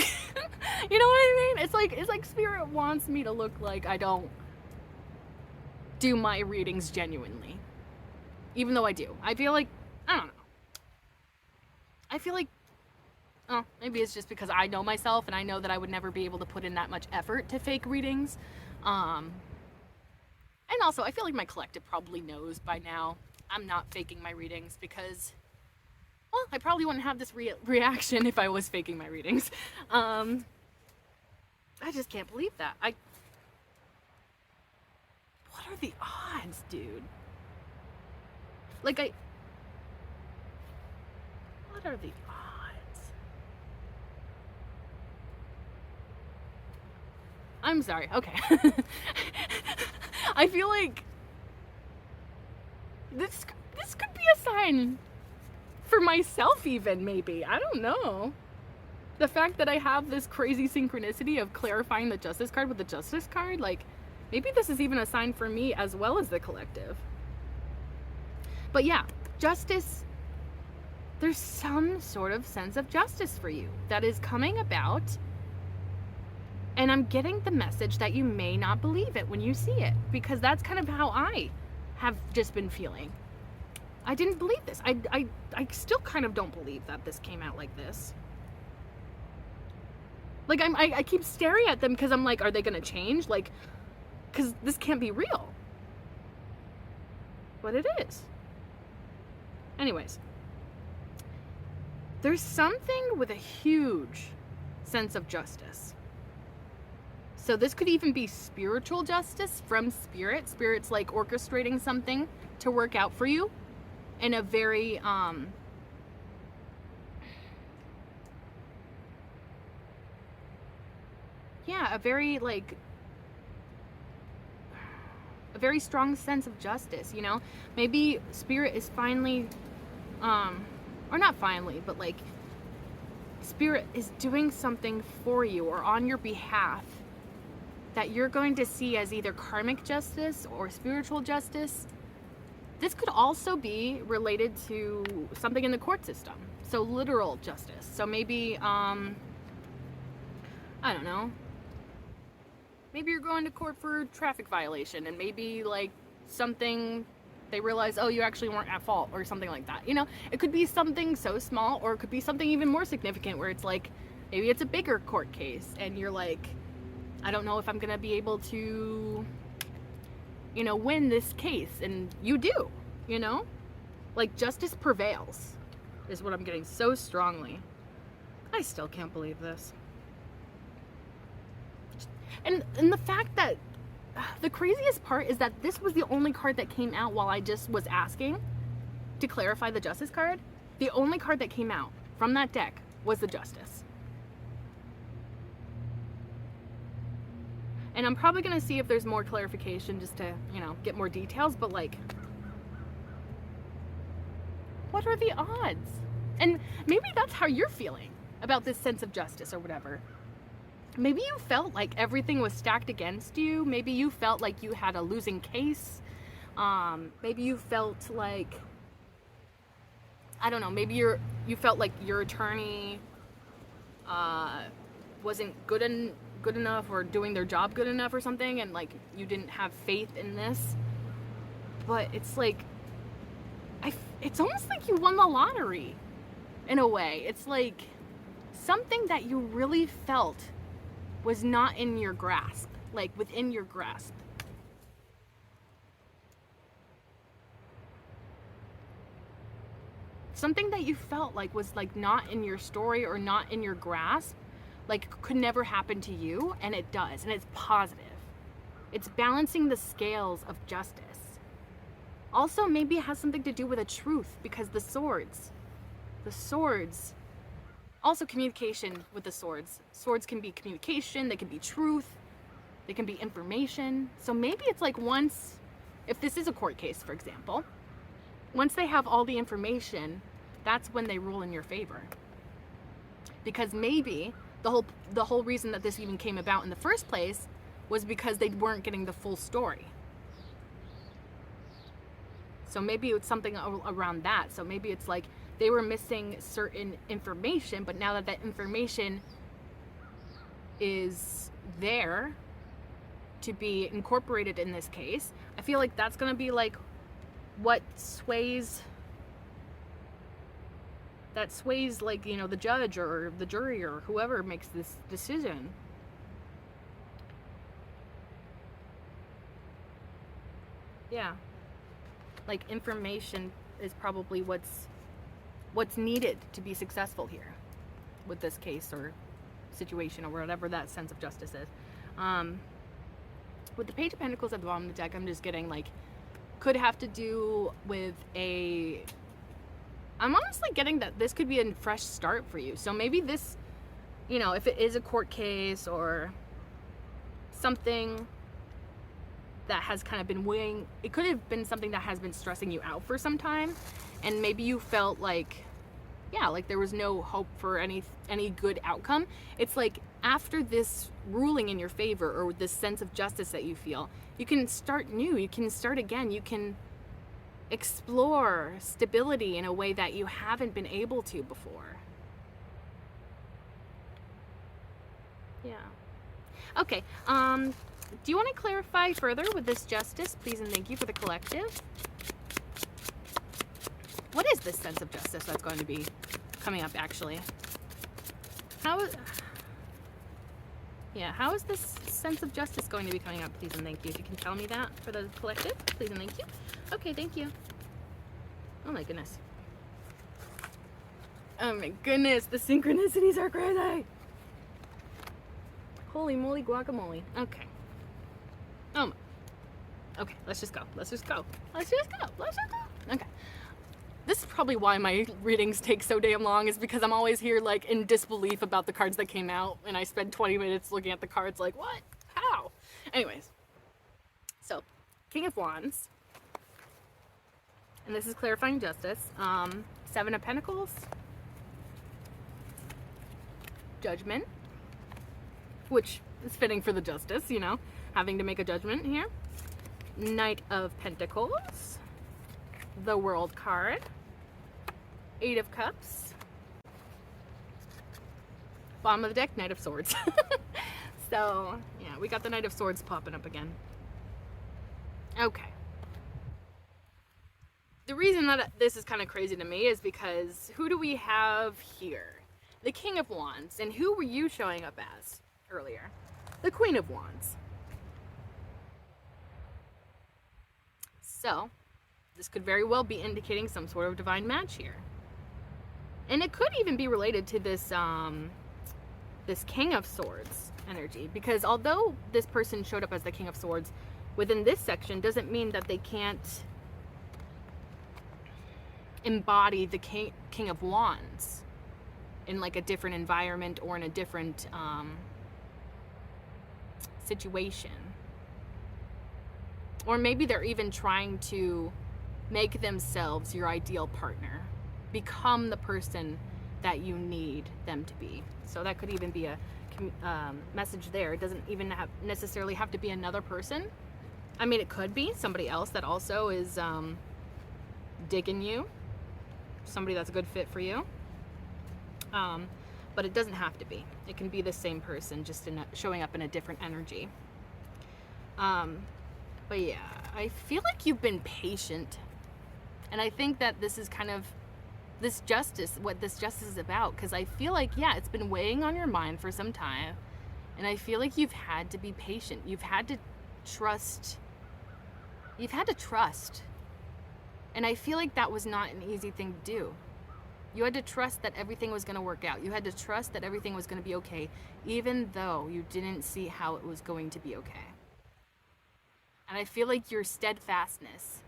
A: You know what I mean? It's like Spirit wants me to look like I don't do my readings genuinely. Even though I do. I feel like, I don't know. I feel like, oh, maybe it's just because I know myself and I know that I would never be able to put in that much effort to fake readings. And also, I feel like my collective probably knows by now I'm not faking my readings because, well, I probably wouldn't have this reaction if I was faking my readings. I just can't believe that. What are the odds, dude? Like, what are the odds? I'm sorry, okay. I feel like this could be a sign for myself even, maybe. I don't know. The fact that I have this crazy synchronicity of clarifying the Justice card with the Justice card, like, maybe this is even a sign for me as well as the collective. But yeah, justice, there's some sort of sense of justice for you that is coming about. And I'm getting the message that you may not believe it when you see it, because that's kind of how I have just been feeling. I didn't believe this. I still kind of don't believe that this came out like this. Like, I keep staring at them because I'm like, are they going to change? Like, because this can't be real. But it is. Anyways. There's something with a huge sense of justice. So this could even be spiritual justice from Spirit. Spirit's like orchestrating something to work out for you in a very, yeah, a very strong sense of justice, you know? Maybe Spirit is finally, or not finally, but like, Spirit is doing something for you or on your behalf that you're going to see as either karmic justice or spiritual justice. This could also be related to something in the court system. So literal justice. So maybe, I don't know. Maybe you're going to court for traffic violation and maybe like something, they realize, oh, you actually weren't at fault or something like that. You know, it could be something so small, or it could be something even more significant where it's like, maybe it's a bigger court case and you're like, I don't know if I'm going to be able to, you know, win this case. And you do, you know, like justice prevails is what I'm getting so strongly. I still can't believe this. And the fact that the craziest part is that this was the only card that came out while I just was asking to clarify the Justice card. The only card that came out from that deck was the Justice. And I'm probably going to see if there's more clarification just to, you know, get more details. But like, what are the odds? And maybe that's how you're feeling about this sense of justice or whatever. Maybe you felt like everything was stacked against you. Maybe you felt like you had a losing case. Maybe you felt like, I don't know, maybe you felt like your attorney wasn't good enough or doing their job good enough or something, and like you didn't have faith in this. But it's like, it's almost like you won the lottery in a way. It's like something that you really felt was not in your grasp, like within your grasp. Something that you felt like was like not in your story or not in your grasp, like could never happen to you, and it does, and it's positive. It's balancing the scales of justice. Also, maybe it has something to do with a truth, because the swords, also communication with the swords. Swords can be communication, they can be truth, they can be information. So maybe it's like once if this is a court case, for example, once they have all the information, that's when they rule in your favor. Because maybe the whole reason that this even came about in the first place was because they weren't getting the full story. So maybe it's something around that. So maybe it's like they were missing certain information, but now that that information is there to be incorporated in this case, I feel like that's going to be like what sways like, you know, the judge or the jury or whoever makes this decision. Yeah. Like, information is probably what's needed to be successful here with this case or situation or whatever that sense of justice is. With the Page of Pentacles at the bottom of the deck, I'm just getting like, could have to do with I'm honestly getting that this could be a fresh start for you. So maybe this, you know, if it is a court case or something that has kind of been weighing, it could have been something that has been stressing you out for some time, and maybe you felt like, yeah, like there was no hope for any good outcome. It's like after this ruling in your favor or this sense of justice that you feel, you can start new, you can start again, you can explore stability in a way that you haven't been able to before. Yeah. Okay, do you want to clarify further with this justice, please and thank you for the collective? What is this sense of justice that's going to be coming up, actually? How is this sense of justice going to be coming up, please and thank you? If you can tell me that for the collective, please and thank you. Okay, thank you. Oh my goodness. Oh my goodness, the synchronicities are crazy. Holy moly guacamole. Okay. Okay, let's just go. Okay. This is probably why my readings take so damn long, is because I'm always here like in disbelief about the cards that came out, and I spend 20 minutes looking at the cards like, what? How? Anyways. So, King of Wands. And this is clarifying justice. Seven of Pentacles. Judgment. Which is fitting for the justice, you know, having to make a judgment here. Knight of Pentacles. The World card. Eight of Cups. Bottom of the deck, Knight of Swords. So, yeah, we got the Knight of Swords popping up again. Okay. The reason that this is kind of crazy to me is because who do we have here? The King of Wands. And who were you showing up as earlier? The Queen of Wands. So, this could very well be indicating some sort of divine match here. And it could even be related to this this King of Swords energy, because although this person showed up as the King of Swords within this section, doesn't mean that they can't embody the King of Wands in like a different environment or in a different situation. Or maybe they're even trying to make themselves your ideal partner, become the person that you need them to be. So that could even be a message there. It doesn't even necessarily have to be another person. I mean, it could be somebody else that also is digging you, somebody that's a good fit for you. But it doesn't have to be. It can be the same person, just showing up in a different energy. But yeah, I feel like you've been patient. And I think that this is kind of this justice, what this justice is about. Because I feel like, yeah, it's been weighing on your mind for some time. And I feel like you've had to be patient. You've had to trust. You've had to trust. And I feel like that was not an easy thing to do. You had to trust that everything was going to work out. You had to trust that everything was going to be okay, even though you didn't see how it was going to be okay. And I feel like your steadfastness,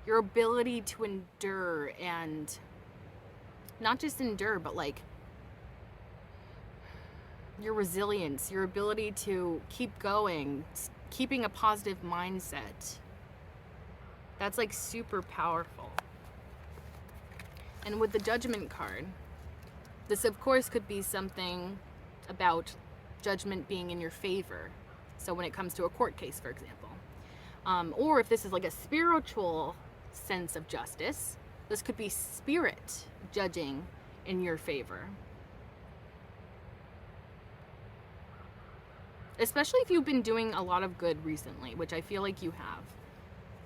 A: your ability to endure, and not just endure, but like your resilience, your ability to keep going, keeping a positive mindset, That's like super powerful. And with the Judgment card, this of course could be something about judgment being in your favor. So when it comes to a court case, for example. Or if this is like a spiritual sense of justice, this could be spirit judging in your favor. Especially if you've been doing a lot of good recently, which I feel like you have.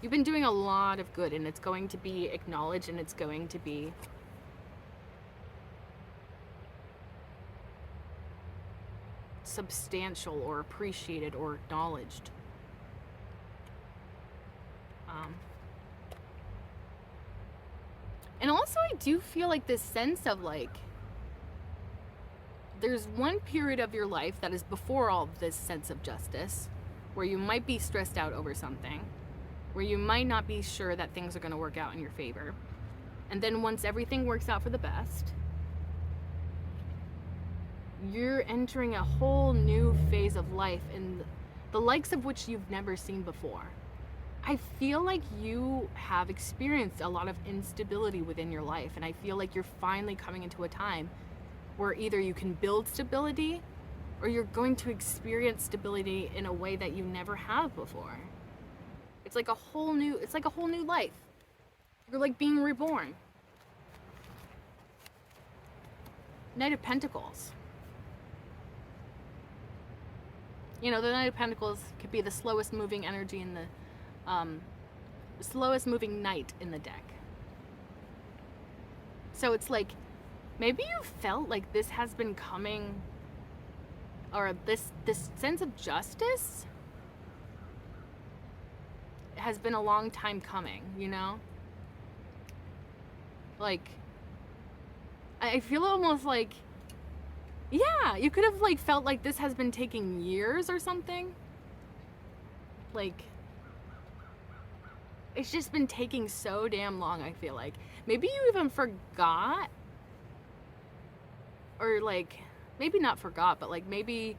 A: You've been doing a lot of good, and it's going to be acknowledged, and it's going to be substantial or appreciated or acknowledged. And also I do feel like this sense of like, there's one period of your life that is before all of this sense of justice, where you might be stressed out over something, where you might not be sure that things are going to work out in your favor. And then once everything works out for the best, you're entering a whole new phase of life, and the likes of which you've never seen before. I feel like you have experienced a lot of instability within your life, and I feel like you're finally coming into a time where either you can build stability or you're going to experience stability in a way that you never have before. It's like a whole new life. You're like being reborn. Knight of Pentacles. You know, the Knight of Pentacles could be the slowest moving energy in the slowest moving knight in the deck. So it's like, maybe you felt like this has been coming, or this sense of justice has been a long time coming, you know? Like, I feel almost like, yeah, you could have like felt like this has been taking years or something. Like, it's just been taking so damn long, I feel like. Maybe you even forgot, or like, maybe not forgot, but like maybe,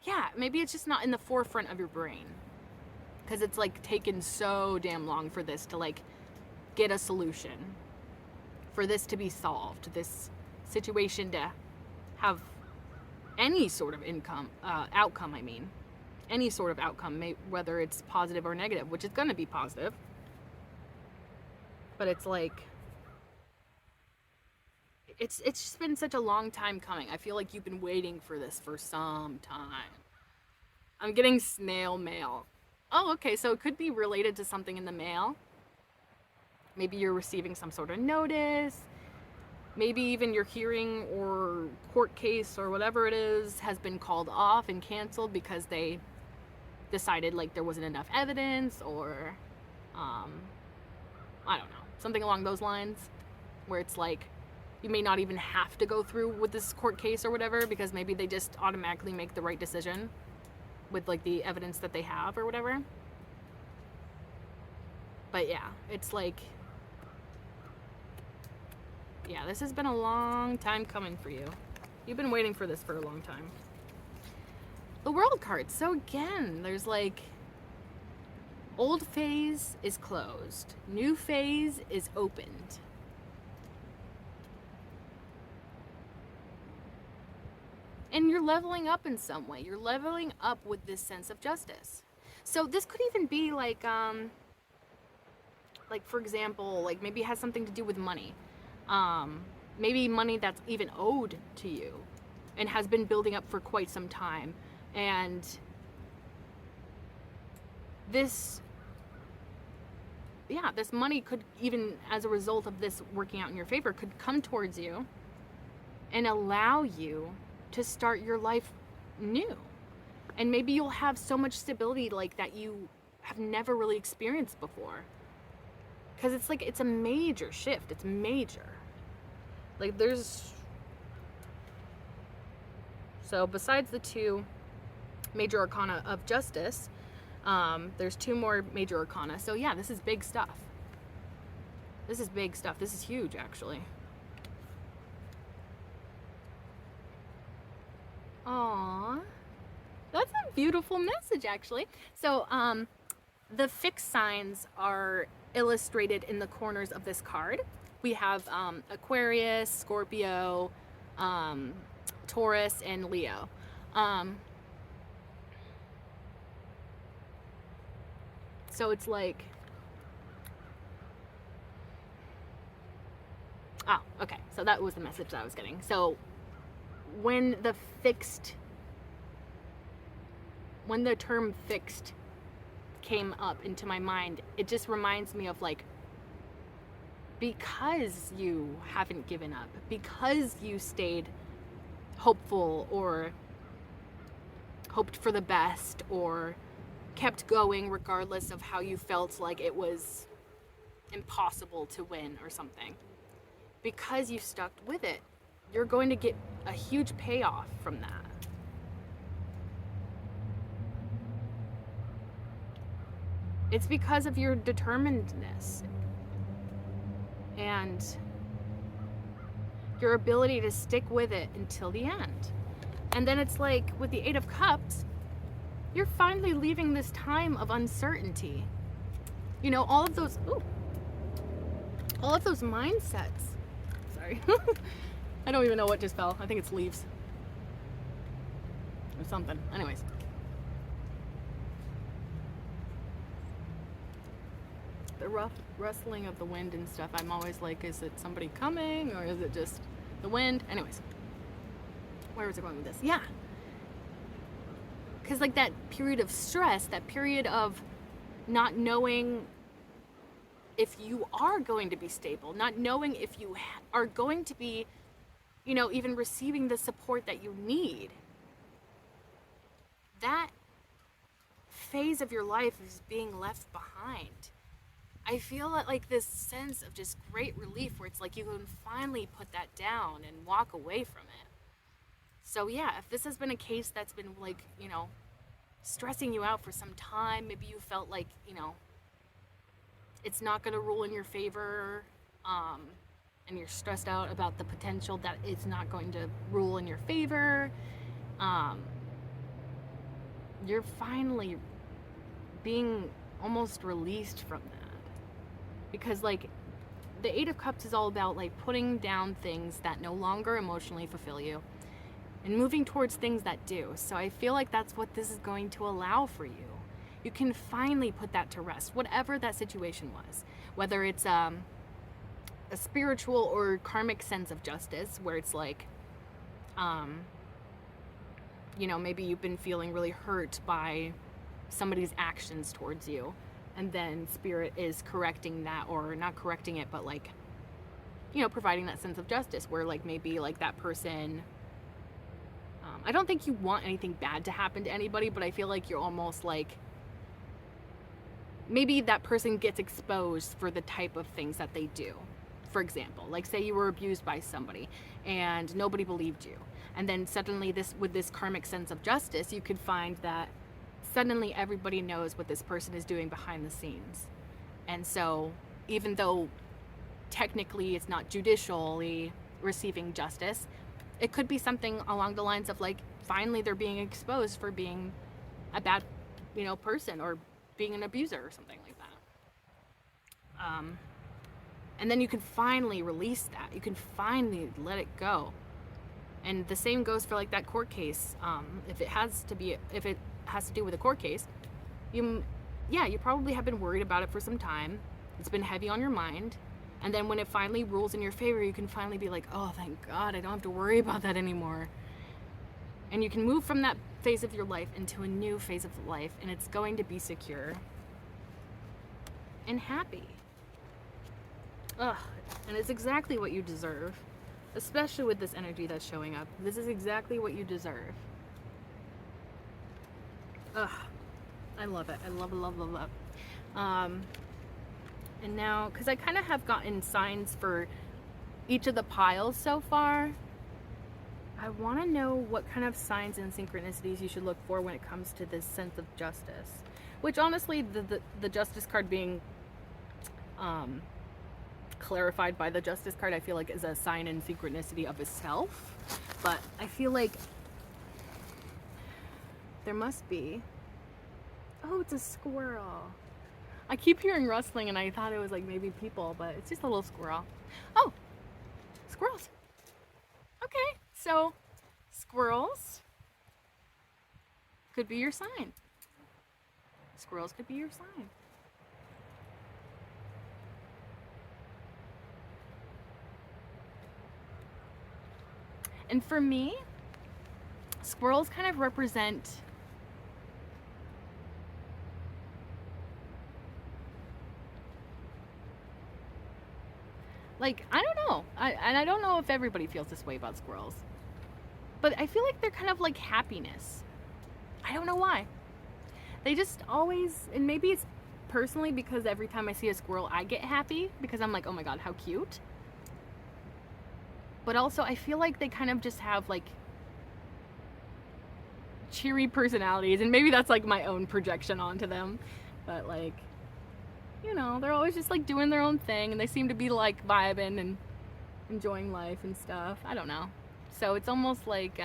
A: yeah, maybe it's just not in the forefront of your brain. Because it's like taken so damn long for this to like get a solution, for this to be solved, this situation to have any sort of outcome, I mean. Any sort of outcome, whether it's positive or negative, which is going to be positive. But it's like, it's just been such a long time coming. I feel like you've been waiting for this for some time. I'm getting snail mail. Oh, okay, so it could be related to something in the mail. Maybe you're receiving some sort of notice. Maybe even your hearing or court case or whatever it is has been called off and canceled because they decided like there wasn't enough evidence, or I don't know, something along those lines, where it's like you may not even have to go through with this court case or whatever, because maybe they just automatically make the right decision with like the evidence that they have or whatever. But yeah, it's like, yeah, this has been a long time coming for you. You've been waiting for this for a long time. The World card. So again, there's like, old phase is closed. New phase is opened. And you're leveling up in some way. You're leveling up with this sense of justice. So this could even be like for example, like maybe it has something to do with money. Maybe money that's even owed to you and has been building up for quite some time. And this money could, even as a result of this working out in your favor, could come towards you and allow you to start your life new. And maybe you'll have so much stability like that you have never really experienced before. Because it's like, it's a major shift. It's major. Like so besides the two major arcana of justice, there's two more major arcana. So yeah, this is big stuff. This is big stuff. This is huge, actually. Aww. That's a beautiful message, actually. So, the fixed signs are illustrated in the corners of this card. We have Aquarius, Scorpio, Taurus, and Leo. So it's like, oh, okay. So that was the message that I was getting. So when the term fixed came up into my mind, it just reminds me of like, because you haven't given up, because you stayed hopeful or hoped for the best or kept going regardless of how you felt like it was impossible to win or something. Because you stuck with it, you're going to get a huge payoff from that. It's because of your determinedness and your ability to stick with it until the end. And then it's like with the Eight of Cups, you're finally leaving this time of uncertainty. You know, all of those mindsets. Sorry. I don't even know what just fell. I think it's leaves or something. Anyways. The rough rustling of the wind and stuff, I'm always like, is it somebody coming or is it just the wind? Anyways. Where was I going with this? Yeah. Because like that period of stress, that period of not knowing if you are going to be stable, not knowing if you are going to be, you know, even receiving the support that you need. That phase of your life is being left behind. I feel like this sense of just great relief where it's like you can finally put that down and walk away from it. So yeah, if this has been a case that's been like, you know, stressing you out for some time, maybe you felt like, you know, it's not going to rule in your favor, and you're stressed out about the potential that it's not going to rule in your favor, you're finally being almost released from that. Because like the Eight of Cups is all about like putting down things that no longer emotionally fulfill you and moving towards things that do. So I feel like that's what this is going to allow for you. You can finally put that to rest, whatever that situation was. Whether it's a spiritual or karmic sense of justice, where it's like, you know, maybe you've been feeling really hurt by somebody's actions towards you, and then spirit is correcting that, or not correcting it, but like, you know, providing that sense of justice, where like maybe like that person, I don't think you want anything bad to happen to anybody, but I feel like you're almost like, maybe that person gets exposed for the type of things that they do. For example, like say you were abused by somebody and nobody believed you. And then suddenly with this karmic sense of justice, you could find that suddenly everybody knows what this person is doing behind the scenes. And so even though technically it's not judicially receiving justice, it could be something along the lines of like, finally they're being exposed for being a bad, you know, person, or being an abuser or something like that. And then you can finally release that. You can finally let it go. And the same goes for like that court case. If it has to do with a court case, you probably have been worried about it for some time. It's been heavy on your mind. And then when it finally rules in your favor, you can finally be like, oh, thank God, I don't have to worry about that anymore. And you can move from that phase of your life into a new phase of life, and it's going to be secure and happy. Ugh, and it's exactly what you deserve, especially with this energy that's showing up. This is exactly what you deserve. Ugh, I love it. I love, love, love, love. And now, because I kind of have gotten signs for each of the piles so far, I want to know what kind of signs and synchronicities you should look for when it comes to this sense of justice. Which honestly, the Justice card being clarified by the Justice card, I feel like is a sign and synchronicity of itself. But I feel like there must be... Oh, it's a squirrel. I keep hearing rustling and I thought it was like maybe people, but it's just a little squirrel. Oh, squirrels. Okay, so squirrels could be your sign. Squirrels could be your sign. And for me, squirrels kind of represent like, I don't know. I don't know if everybody feels this way about squirrels. But I feel like they're kind of like happiness. I don't know why. They just always, and maybe it's personally because every time I see a squirrel, I get happy because I'm like, oh my God, how cute. But also, I feel like they kind of just have like cheery personalities, and maybe that's like my own projection onto them. But like, you know, they're always just like doing their own thing, and they seem to be like vibing and enjoying life and stuff. I don't know. So it's almost like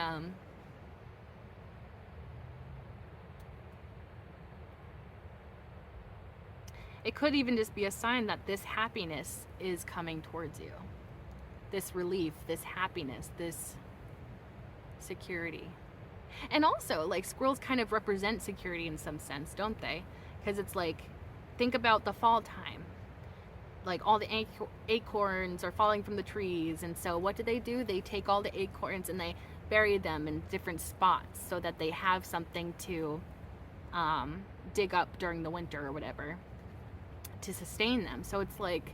A: it could even just be a sign that this happiness is coming towards you. This relief, this happiness, this security. And also, like, squirrels kind of represent security in some sense, don't they? Because it's like, think about the fall time. Like, all the acorns are falling from the trees, and so what do? They take all the acorns and they bury them in different spots so that they have something to dig up during the winter or whatever to sustain them. So it's like,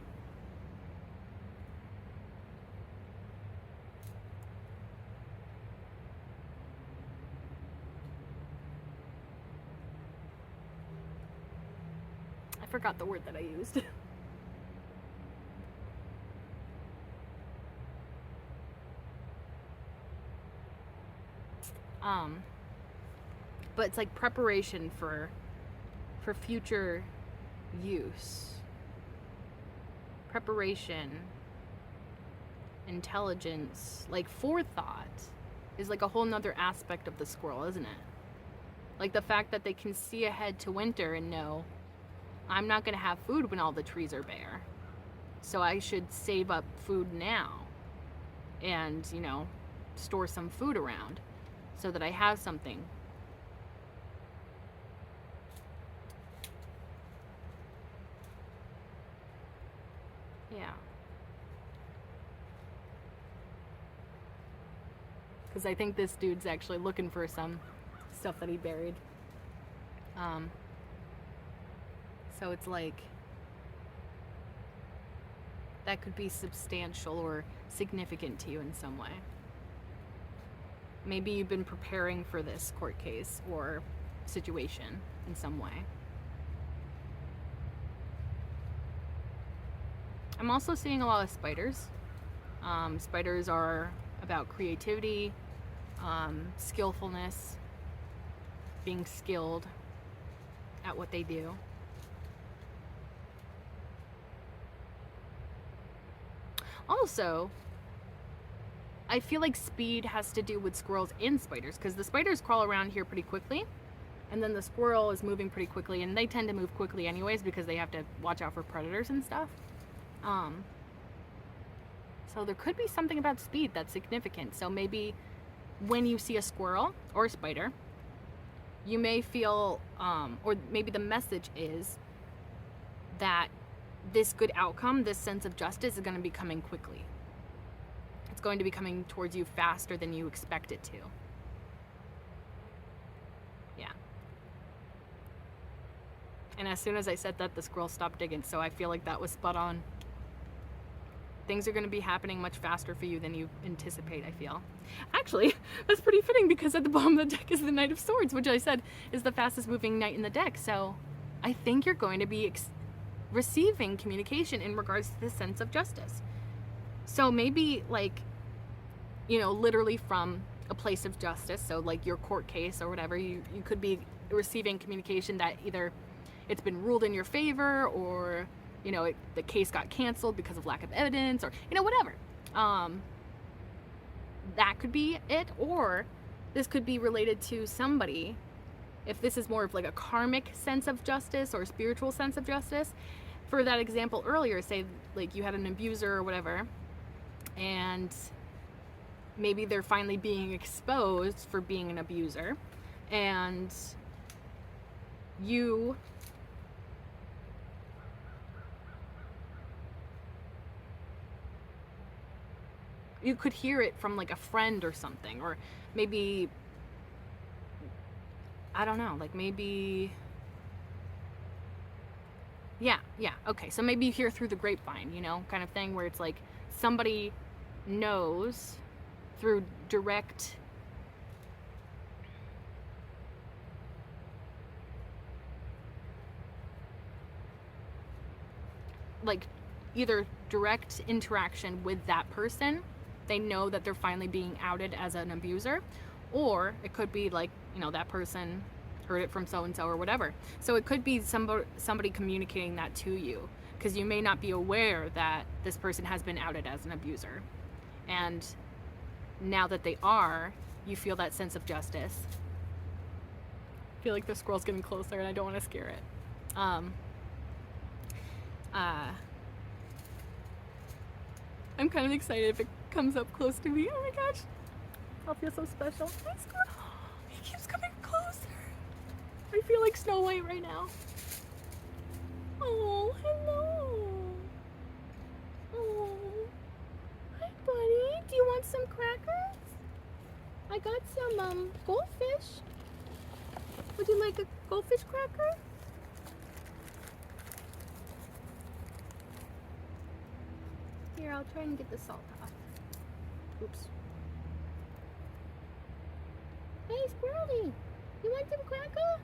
A: I forgot the word that I used. But it's like preparation for future use. Preparation, intelligence, like forethought is like a whole nother aspect of the squirrel, isn't it? Like the fact that they can see ahead to winter and know, I'm not going to have food when all the trees are bare. So I should save up food now and, you know, store some food around so that I have something. Yeah. Because I think this dude's actually looking for some stuff that he buried. So it's like, that could be substantial or significant to you in some way. Maybe you've been preparing for this court case or situation in some way. I'm also seeing a lot of spiders. Spiders are about creativity, skillfulness, being skilled at what they do. Also, I feel like speed has to do with squirrels and spiders, because the spiders crawl around here pretty quickly, and then the squirrel is moving pretty quickly, and they tend to move quickly anyways because they have to watch out for predators and stuff. So there could be something about speed that's significant. So maybe when you see a squirrel or a spider, you may feel, or maybe the message is that this good outcome, this sense of justice, is going to be coming quickly. It's going to be coming towards you faster than you expect it to. Yeah. And as soon as I said that, the squirrel stopped digging, so I feel like that was spot on. Things are going to be happening much faster for you than you anticipate, I feel. Actually, that's pretty fitting because at the bottom of the deck is the Knight of Swords, which I said is the fastest moving knight in the deck. So I think you're going to be receiving communication in regards to this sense of justice. So maybe, like, you know, literally from a place of justice, so like your court case or whatever, you could be receiving communication that either it's been ruled in your favor, or, you know, the case got canceled because of lack of evidence, or, you know, whatever. That could be it, or this could be related to somebody if this is more of like a karmic sense of justice or a spiritual sense of justice. For that example earlier, say like you had an abuser or whatever, and maybe they're finally being exposed for being an abuser, and you could hear it from like a friend or something, or maybe, I don't know, like maybe, yeah, okay, so maybe you hear through the grapevine, you know, kind of thing, where it's like somebody knows through direct, like either direct interaction with that person, they know that they're finally being outed as an abuser, or it could be like, you know, that person heard it from so and so or whatever. So it could be somebody communicating that to you, because you may not be aware that this person has been outed as an abuser, and now that they are, you feel that sense of justice. I feel like the squirrel's getting closer and I don't want to scare it. I'm kind of excited if it comes up close to me. Oh my gosh, I'll feel so special. Hi, squirrel. He keeps coming closer. I feel like Snow White right now. Oh, hello. Oh, hi, buddy. Do you want some crackers? I got some goldfish. Would you like a goldfish cracker? Here, I'll try and get the salt off. Oops. Hey, Squirrely, you want some cracker?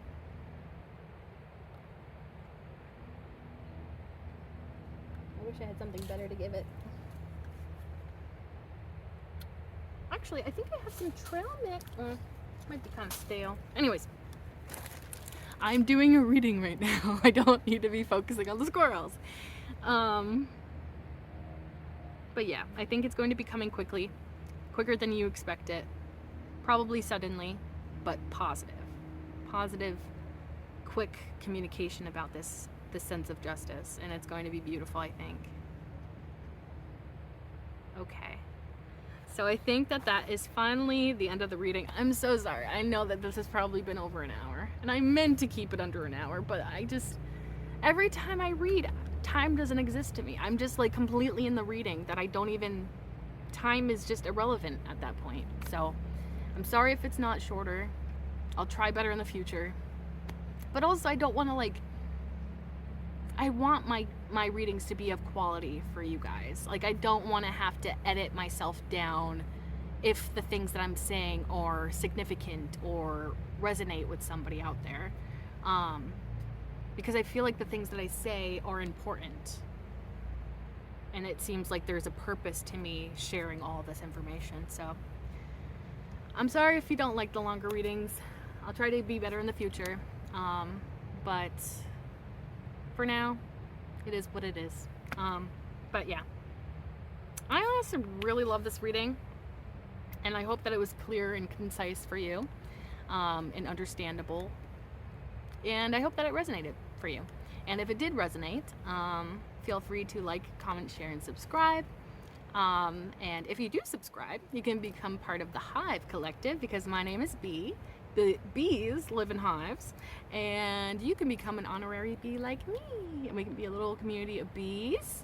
A: I wish I had something better to give it. Actually, I think I have some trail mix. Might be kind of stale. Anyways, I'm doing a reading right now. I don't need to be focusing on the squirrels. But yeah, I think it's going to be coming quickly, quicker than you expect it, probably suddenly, but positive, quick communication about this sense of justice, and it's going to be beautiful, I think. Okay, so I think that is finally the end of the reading. I'm so sorry. I know that this has probably been over an hour, and I meant to keep it under an hour, but every time I read, time doesn't exist to me. I'm just like completely in the reading that time is just irrelevant at that point. So I'm sorry if it's not shorter. I'll try better in the future. But also I don't want to I want my readings to be of quality for you guys. Like, I don't want to have to edit myself down if the things that I'm saying are significant or resonate with somebody out there. Because I feel like the things that I say are important. And it seems like there's a purpose to me sharing all this information. So I'm sorry if you don't like the longer readings. I'll try to be better in the future. But for now, it is what it is. But yeah, I honestly really love this reading. And I hope that it was clear and concise for you, and understandable. And I hope that it resonated for you. And if it did resonate, feel free to like, comment, share, and subscribe. And if you do subscribe, you can become part of the Hive Collective, because my name is Bee. The bees live in hives, and you can become an honorary bee like me. And we can be a little community of bees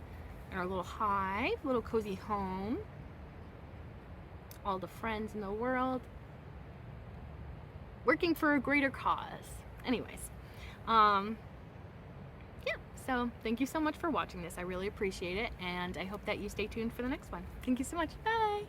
A: in our little hive, little cozy home. All the friends in the world, working for a greater cause. Anyways, yeah, so thank you so much for watching this. I really appreciate it, and I hope that you stay tuned for the next one. Thank you so much. Bye.